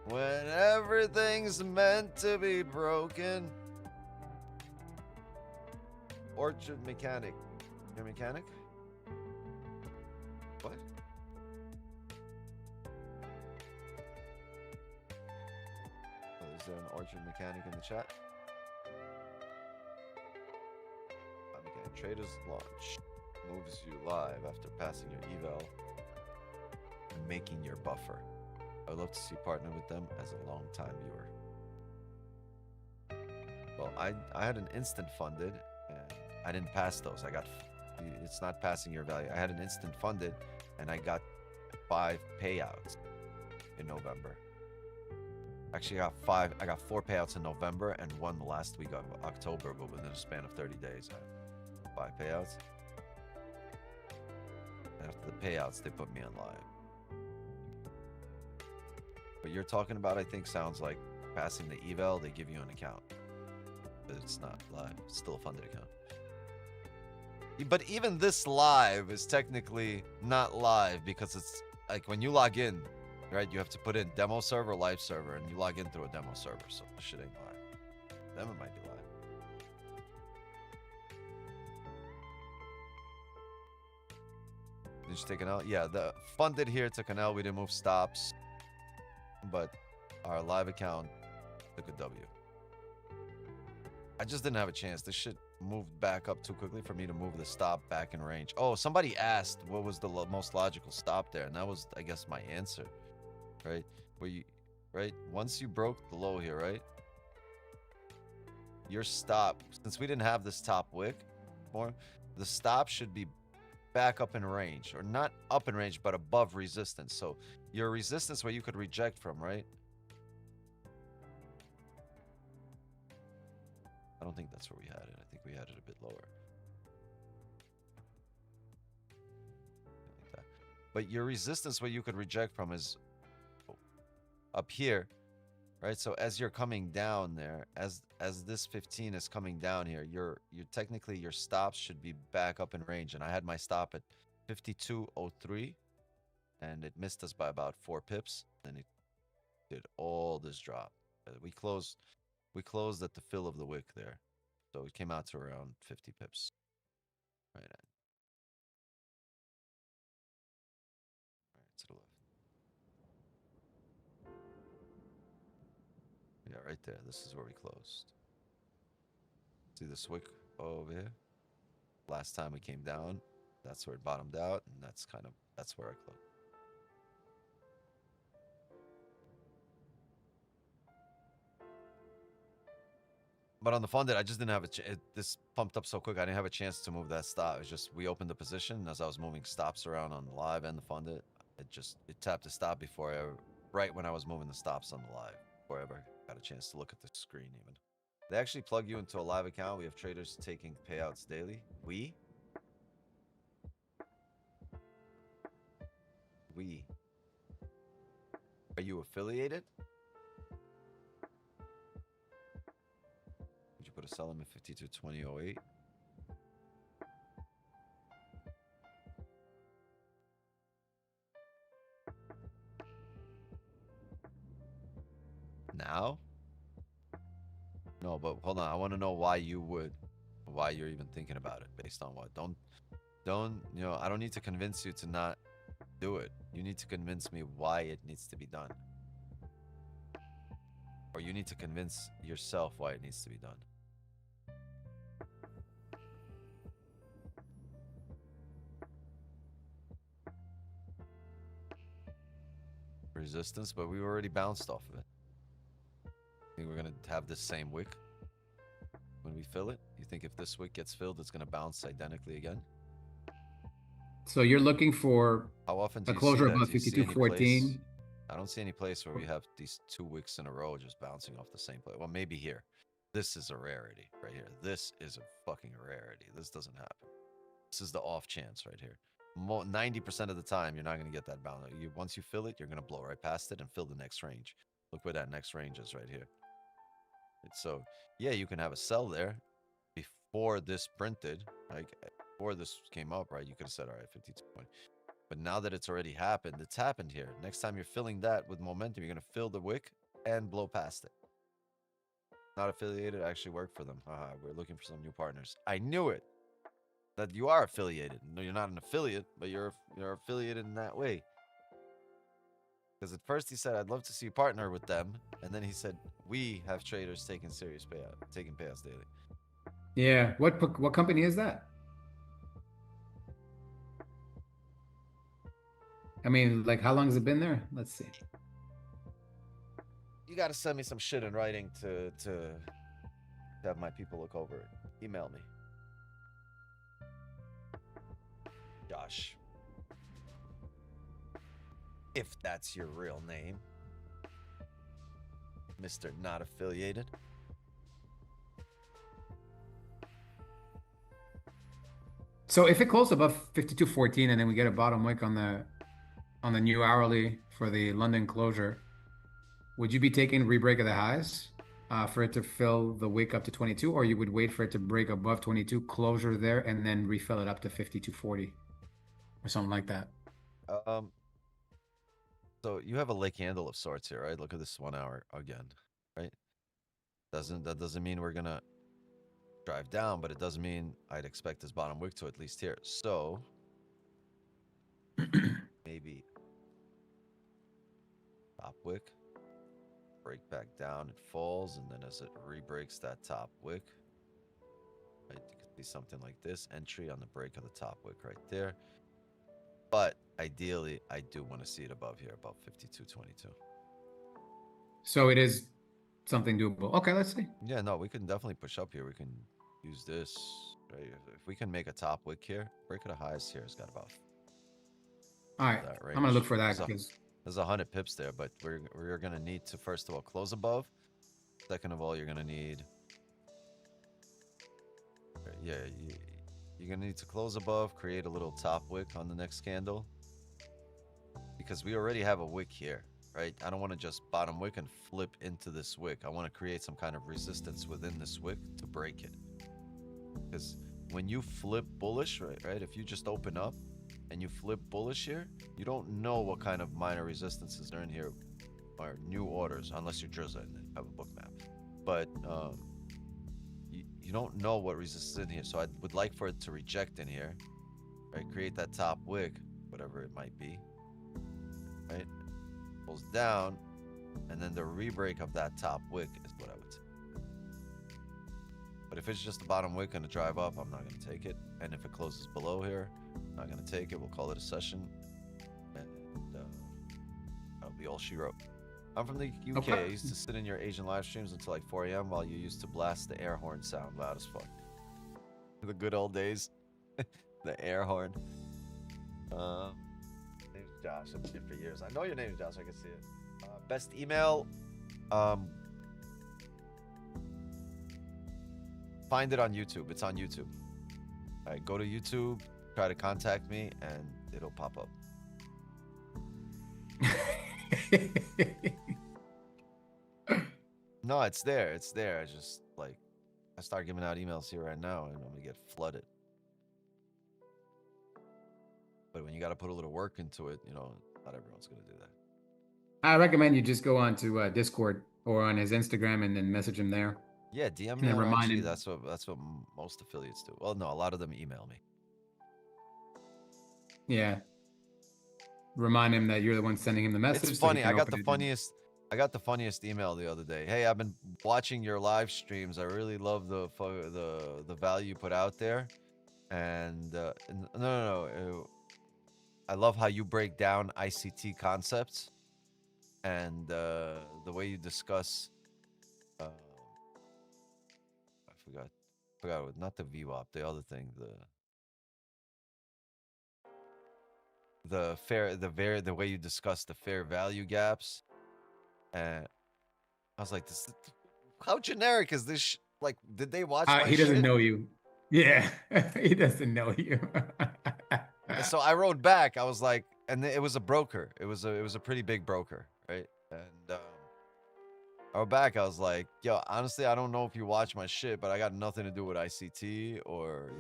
When everything's meant to be broken. Orchard mechanic. Your mechanic? What? Is there an orchard mechanic in the chat? Mechanic Traders launch moves you live after passing your eval and making your buffer. I would love to see partner with them as a long-time viewer. Well, I had an instant funded and I didn't pass those. I got, it's not passing your value. I had an instant funded and I got 5 payouts in November. Actually, I got 4 payouts in November and 1 the last week of October, but within a span of 30 days, I had 5 payouts. After the payouts, they put me on live. What you're talking about, I think, sounds like passing the eval, they give you an account. But it's not live, it's still a funded account. But even this live is technically not live because it's like when you log in, right, you have to put in demo server, live server, and you log in through a demo server, so this shit ain't live. Then it might be live. Did you take an L? Yeah, the funded here took an L. We didn't move stops, but our live account took a W. I just didn't have a chance. This shit moved back up too quickly for me to move the stop back in range. Oh, somebody asked what was the most logical stop there, and that was, I guess, my answer. Right? Where you, right? Once you broke the low here, right? Your stop, since we didn't have this top wick more, the stop should be back up in range, or not up in range, but above resistance. So your resistance where you could reject from, right? I don't think that's where we had it. I think we had it a bit lower. Like that. But your resistance where you could reject from is up here, right? So as you're coming down there, as this 15 is coming down here, you're technically, your stops should be back up in range. And I had my stop at 52.03 and it missed us by about 4 pips. And it did all this drop. We closed at the fill of the wick there. So it came out to around 50 pips. Right at. Right to the left. Yeah, right there. This is where we closed. See this wick over here? Last time we came down, that's where it bottomed out, and that's where I closed. But on the funded, I just didn't have this pumped up so quick. I didn't have a chance to move that stop. It's just we opened the position, and as I was moving stops around on the live and the funded, it tapped the stop before right when I was moving the stops on the live, before I ever got a chance to look at the screen even. They actually plug you into a live account. We have traders taking payouts daily. We. Are you affiliated? Would you put a sell limit 52.20.08? Now? No, but hold on. I want to know why you're even thinking about it. Based on what? Don't, you know, I don't need to convince you to not do it. You need to convince me why it needs to be done. Or you need to convince yourself why it needs to be done. Resistance, but we already bounced off of it. I think we're going to have this same wick when we fill it. You think if this wick gets filled, it's going to bounce identically again? So you're looking for How often do a you closure see that? above Do you see any 52.14? place? I don't see any place where we have these 2 wicks in a row just bouncing off the same place. Well, maybe here. This is a rarity right here. This is a fucking rarity. This doesn't happen. This is the off chance right here. 90% of the time, you're not going to get that bounce. Once you fill it, you're going to blow right past it and fill the next range. Look where that next range is right here. So, yeah, you can have a sell there before this printed. Like, before this came up, right? You could have said, all right, 52.20. But now that it's already happened, it's happened here. Next time you're filling that with momentum, you're going to fill the wick and blow past it. Not affiliated, I actually work for them. We're looking for some new partners. I knew it. That you are affiliated. No, you're not an affiliate, but you're affiliated in that way. Because at first he said, I'd love to see you partner with them. And then he said, we have traders taking payouts daily. Yeah. What company is that? I mean, like, how long has it been there? Let's see. You got to send me some shit in writing to have my people look over it. Email me. Josh. If that's your real name. Mr. Not Affiliated. So if it closed above 52.14 and then we get a bottom wick on the new hourly for the London closure, would you be taking rebreak of the highs for it to fill the wick up to 22, or you would wait for it to break above 22, closure there, and then refill it up to 52.40 or something like that? So you have a leg candle of sorts here, right? Look at this 1 hour again, right? That doesn't mean we're gonna drive down, but it does mean I'd expect this bottom wick to at least here. So maybe top wick, break back down, it falls, and then as it re-breaks that top wick, right, you could see something like this, entry on the break of the top wick right there. But ideally, I do want to see it above here, above 52.22. So it is something doable. Okay, let's see. Yeah, no, we can definitely push up here. We can use this, right? If we can make a top wick here, break of the highs here has got about All right, that range. I'm gonna look for that because There's 100 pips there, but we're gonna need to first of all close above. Second of all, you're gonna need, yeah, you're gonna need to close above, create a little top wick on the next candle, because we already have a wick here, right? I don't want to just bottom wick and flip into this wick. I want to create some kind of resistance within this wick to break it. Because when you flip bullish, right? If you just open up and you flip bullish here, you don't know what kind of minor resistances are in here or new orders, unless you're Drizza and you have a book map. But you don't know what resistance is in here. So I would like for it to reject in here, right? Create that top wick, whatever it might be, right? Pulls down, and then the re-break of that top wick is what I would say. But if it's just the bottom wick and a drive up, I'm not going to take it. And if it closes below here, I'm not going to take it. We'll call it a session. And that'll be all she wrote. I'm from the UK. Okay. I used to sit in your Asian live streams until like 4 a.m. while you used to blast the air horn sound loud as fuck. The good old days. The air horn. Name's Josh. I've been here for years. I know your name is Josh. I can see it. Best email. Find it on YouTube. It's on YouTube. All right, go to YouTube, try to contact me, and it'll pop up. No, it's there. It's there. I just like I start giving out emails here right now, and I'm gonna get flooded. But when you got to put a little work into it, you know, not everyone's gonna do that. I recommend you just go on to Discord or on his Instagram and then message him there. Yeah, DM And me then on remind IG. him. That's what most affiliates do. Well, no, a lot of them email me. Yeah. Remind him that you're the one sending him the message. It's so he funny. can I got open the it. funniest. I got the funniest email the other day. Hey, I've been watching your live streams. I really love the value you put out there, and no. I love how you break down ICT concepts, and the way you discuss. I forgot. Not the VWAP. The other thing. The way you discuss the fair value gaps, and I was like, how generic is this? Like, did they watch my He doesn't shit? know you. Yeah, he doesn't know you. And so I wrote back. I was like, and it was a broker. It was a pretty big broker, right? And I wrote back. I was like, yo, honestly, I don't know if you watch my shit, but I got nothing to do with ICT or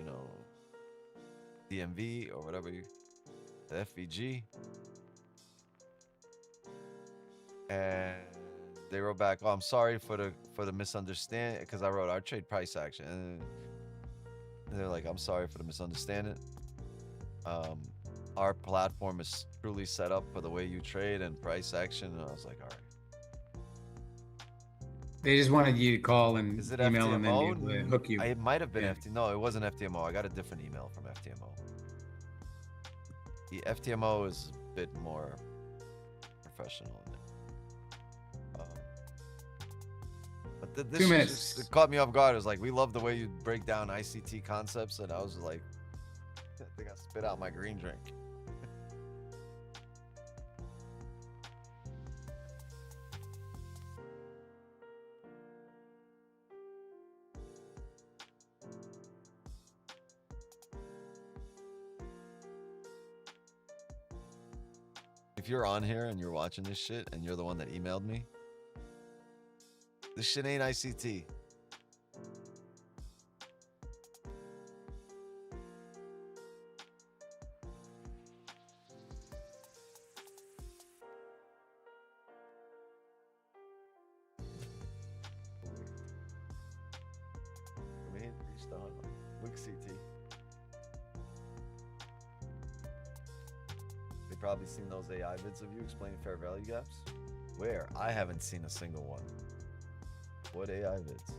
DMV or whatever the FVG. And they wrote back, oh, I'm sorry for the misunderstanding, because I wrote our trade price action, and they're like, I'm sorry for the misunderstanding. Our platform is truly set up for the way you trade and price action. And I was like, all right. They just wanted you to call and Is it email and then FTMO? they hook you. It might have been Yeah. No, it wasn't FTMO. I got a different email from FTMO. The FTMO is a bit more professional. But this 2 minutes. just it caught me off guard. It was like, we love the way you break down ICT concepts, and I was like, I think I spit out my green drink. If you're on here and you're watching this shit and you're the one that emailed me, this shit ain't ICT. We ain't reached on Wix CT. They probably seen those AI vids of you explaining fair value gaps. Where? I haven't seen a single one. What AI vids?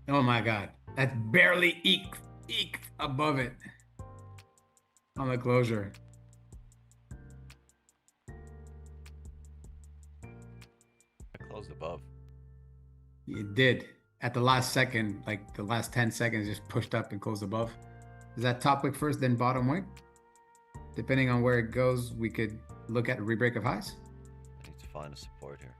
Oh my God, that's barely eke above it on the closure. I closed above. You did at the last second, like the last 10 seconds, just pushed up and closed above. Is that top wick first, then bottom wick? Depending on where it goes, we could look at a rebreak of highs. I need to find a support here.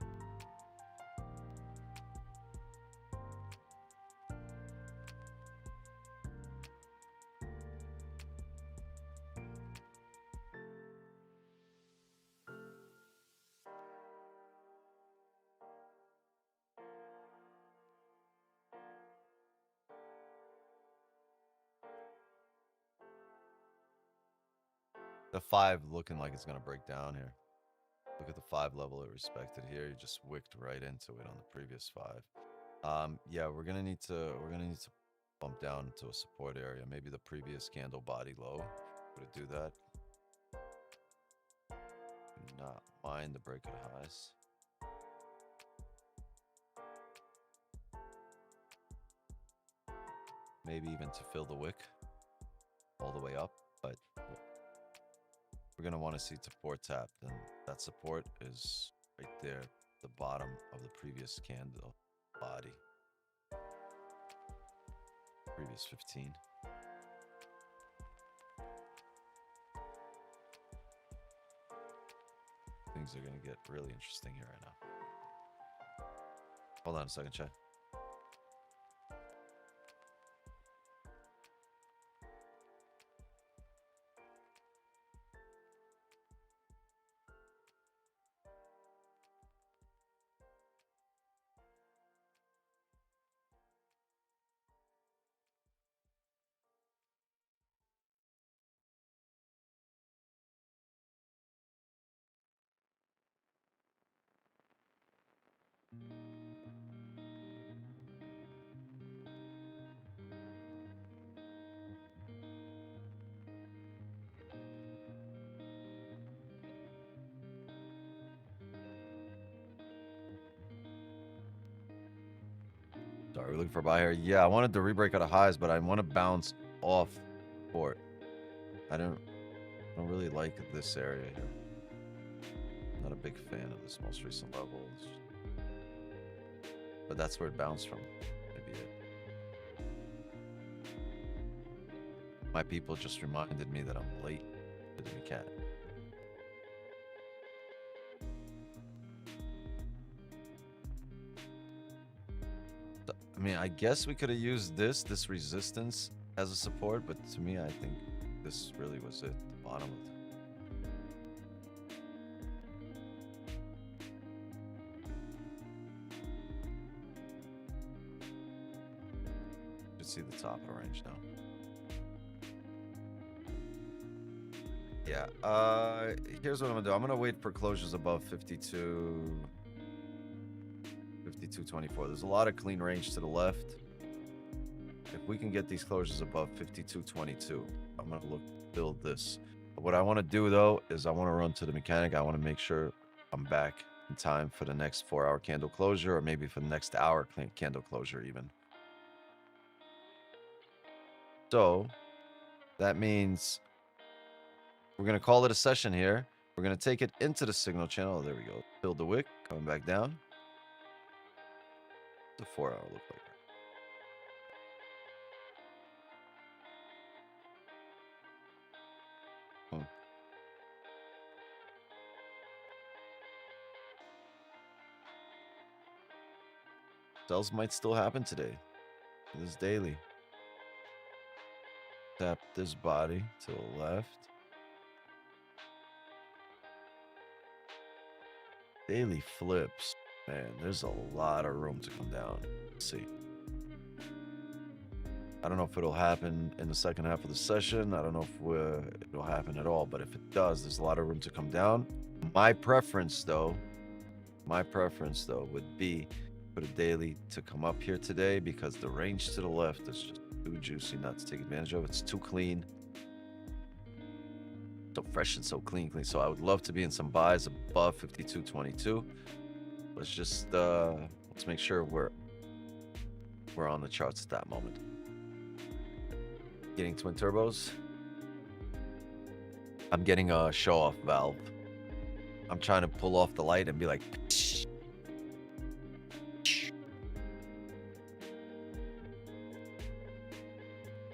The 5 looking like it's gonna break down here. Look at the 5 level it respected here. You just wicked right into it on the previous 5. Yeah, we're gonna need to bump down to a support area. Maybe the previous candle body low. Would it do that? Do not mind the break of the highs. Maybe even to fill the wick all the way up, but we're going to want to see support tap. Then that support is right there, the bottom of the previous candle body. Previous 15. Things are going to get really interesting here right now. Hold on a second, Chad. Are we looking for a buy here? Yeah, I wanted to re-break out of highs, but I want to bounce off support. I don't really like this area here. Not a big fan of this most recent level. But that's where it bounced from. Maybe it. My people just reminded me that I'm late to the mechanic. I mean, I guess we could have used this resistance as a support, but to me, I think this really was it, the bottom of it. Should see the top of the range now. Yeah, here's what I'm gonna do. I'm gonna wait for closures above 52.24. There's a lot of clean range to the left. If we can get these closures above 52.22, I'm gonna build this. But what I want to do though is I want to run to the mechanic. I want to make sure I'm back in time for the next 4-hour candle closure, or maybe for the next hour candle closure even. So that means we're gonna call it a session here. We're gonna take it into the signal channel. There we go. Build the wick, coming back down. The 4-hour look like. Sells might still happen today. This daily. Tap this body to the left. Daily flips. Man, there's a lot of room to come down. Let's see. I don't know if it'll happen in the second half of the session. I don't know if it'll happen at all. But if it does, there's a lot of room to come down. My preference, though, would be for the daily to come up here today, because the range to the left is just too juicy not to take advantage of. It's too clean. So fresh and so clean. So I would love to be in some buys above 52.22. Let's just let's make sure we're on the charts at that moment. Getting twin turbos. I'm getting a show off valve. I'm trying to pull off the light and be like, psh.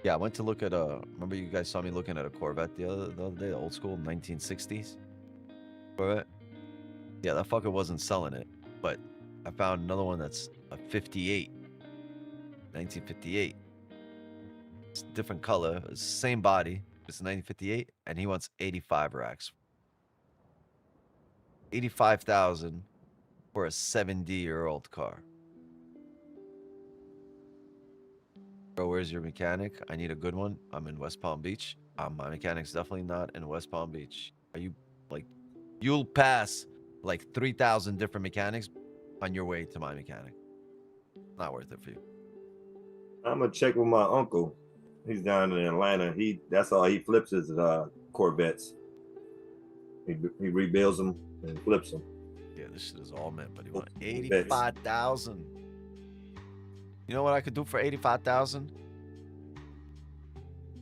Yeah, I went to look at remember you guys saw me looking at a Corvette the other day, the old school 1960s Corvette. Yeah, that fucker wasn't selling it, but I found another one that's a 1958. It's a different color, it's the same body, it's a 1958, and he wants 85 racks. 85,000 for a 70-year-old car. Bro, where's your mechanic? I need a good one. I'm in West Palm Beach. My mechanic's definitely not in West Palm Beach. Are you like, you'll pass like 3,000 different mechanics on your way to my mechanic. Not worth it for you. I'm gonna check with my uncle. He's down in Atlanta. That's all he flips is Corvettes. He rebuilds them and flips them. Yeah, this shit is all meant, but he wants 85,000. You know what I could do for 85,000?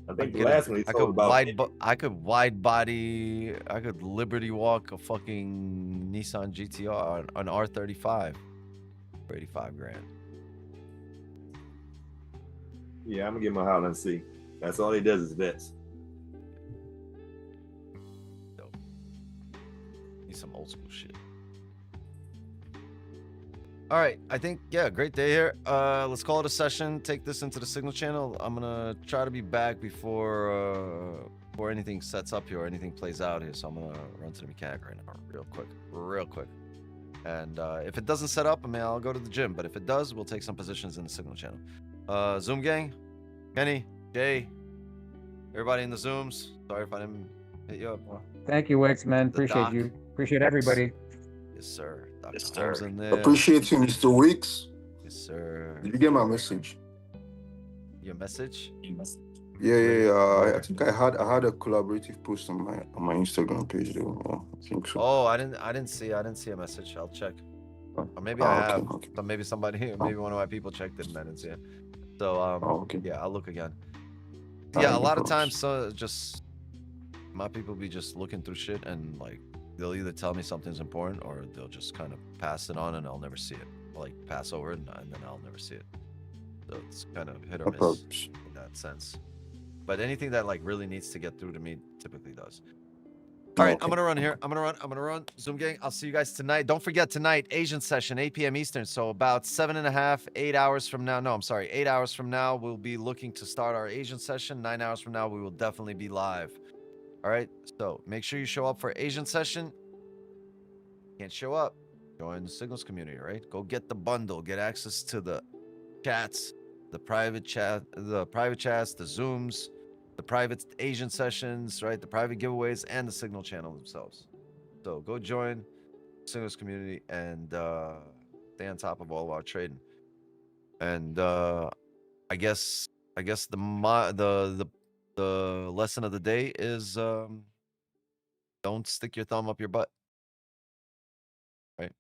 I think the last one he told about. I could wide body. I could Liberty walk a fucking Nissan GTR, an R35 for 85 grand. Yeah, I'm gonna give him a holler and see. That's all he does is vets. Dope. Need some old school shit. All right, I think, yeah, great day here. Let's call it a session. Take this into the signal channel. I'm gonna try to be back before anything sets up here or anything plays out here. So I'm gonna run to the mechanic right now, real quick. And if it doesn't set up, I mean, I'll go to the gym. But if it does, we'll take some positions in the signal channel. Zoom gang, Kenny, Jay, everybody in the Zooms. Sorry if I didn't hit you up. Thank you, Wix, man. Appreciate you. Appreciate everybody. Yes, sir. Yes, sir. In there. Appreciate you, Mr. Weeks. Yes, sir. Did you get my message? Your message? Yeah. I think I had a collaborative post on my Instagram page though. Yeah, I think so. Oh, I didn't see a message. I'll check. Or maybe I have. Okay. So maybe maybe one of my people checked it and I didn't see it. So okay. yeah, I'll look again. All Yeah, right, a lot no of times, so just my people be just looking through shit and like they'll either tell me something's important or they'll just kind of pass it on and I'll never see it. Like pass over it and then I'll never see it. So it's kind of hit or No miss problems. in that sense. But anything that like really needs to get through to me typically does. All right, Okay. I'm gonna run here. I'm gonna run. Zoom gang, I'll see you guys tonight. Don't forget tonight, Asian session, 8 p.m. Eastern. So about 7.5, 8 hours from now. No, I'm sorry, 8 hours from now, we'll be looking to start our Asian session. 9 hours from now, we will definitely be live. All right. So make sure you show up for Asian session. Can't show up, join the Signals community, right? Go get the bundle, get access to the chats, the private chats, the Zooms, the private Asian sessions, right? The private giveaways and the Signal channel themselves. So go join Signals community and stay on top of all of our trading. And I guess the lesson of the day is don't stick your thumb up your butt. Right?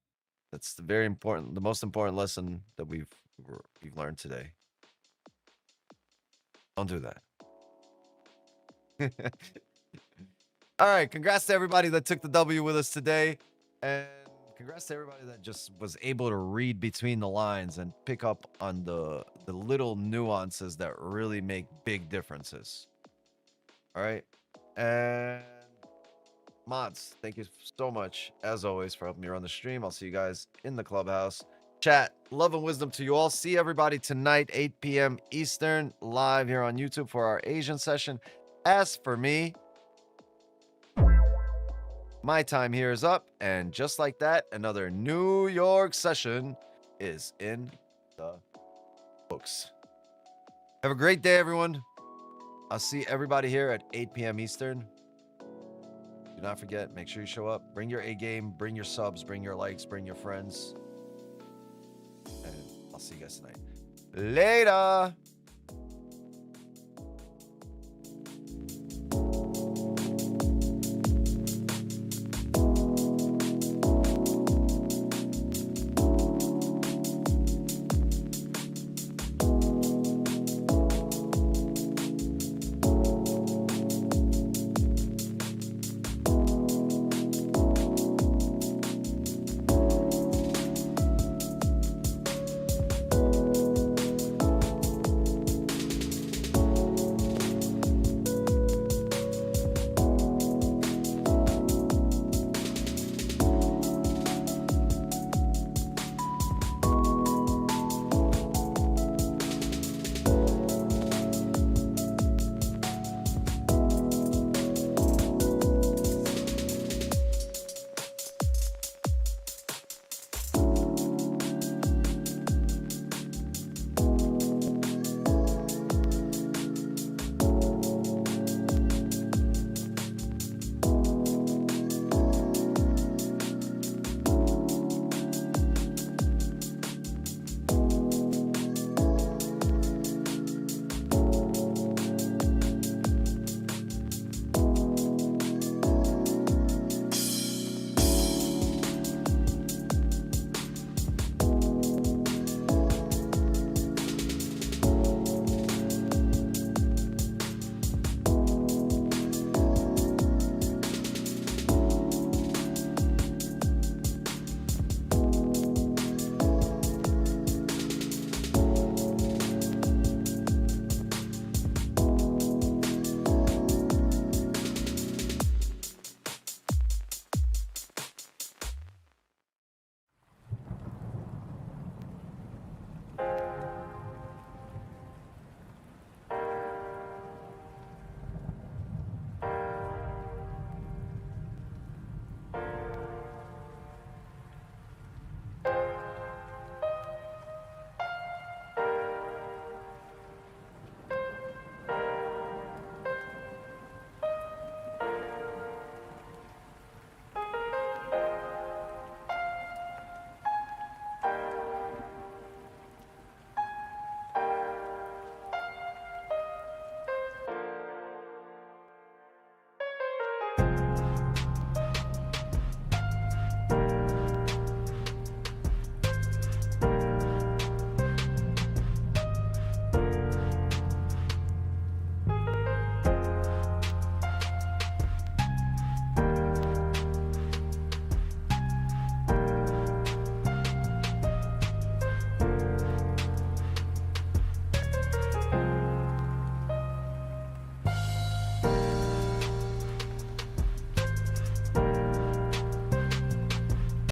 That's the very important, the most important lesson that we've learned today. Don't do that. All right, congrats to everybody that took the W with us today, and congrats to everybody that just was able to read between the lines and pick up on the little nuances that really make big differences. All right, and mods, thank you so much as always for helping me run the stream. I'll see you guys in the clubhouse. Chat, love and wisdom to you all. See everybody tonight, 8 p.m. Eastern, live here on YouTube for our Asian session. As for me, my time here is up, and just like that, another New York session is in the books. Have a great day, everyone. I'll see everybody here at 8 p.m. Eastern. Do not forget, make sure you show up. Bring your A game, bring your subs, bring your likes, bring your friends. And I'll see you guys tonight. Later.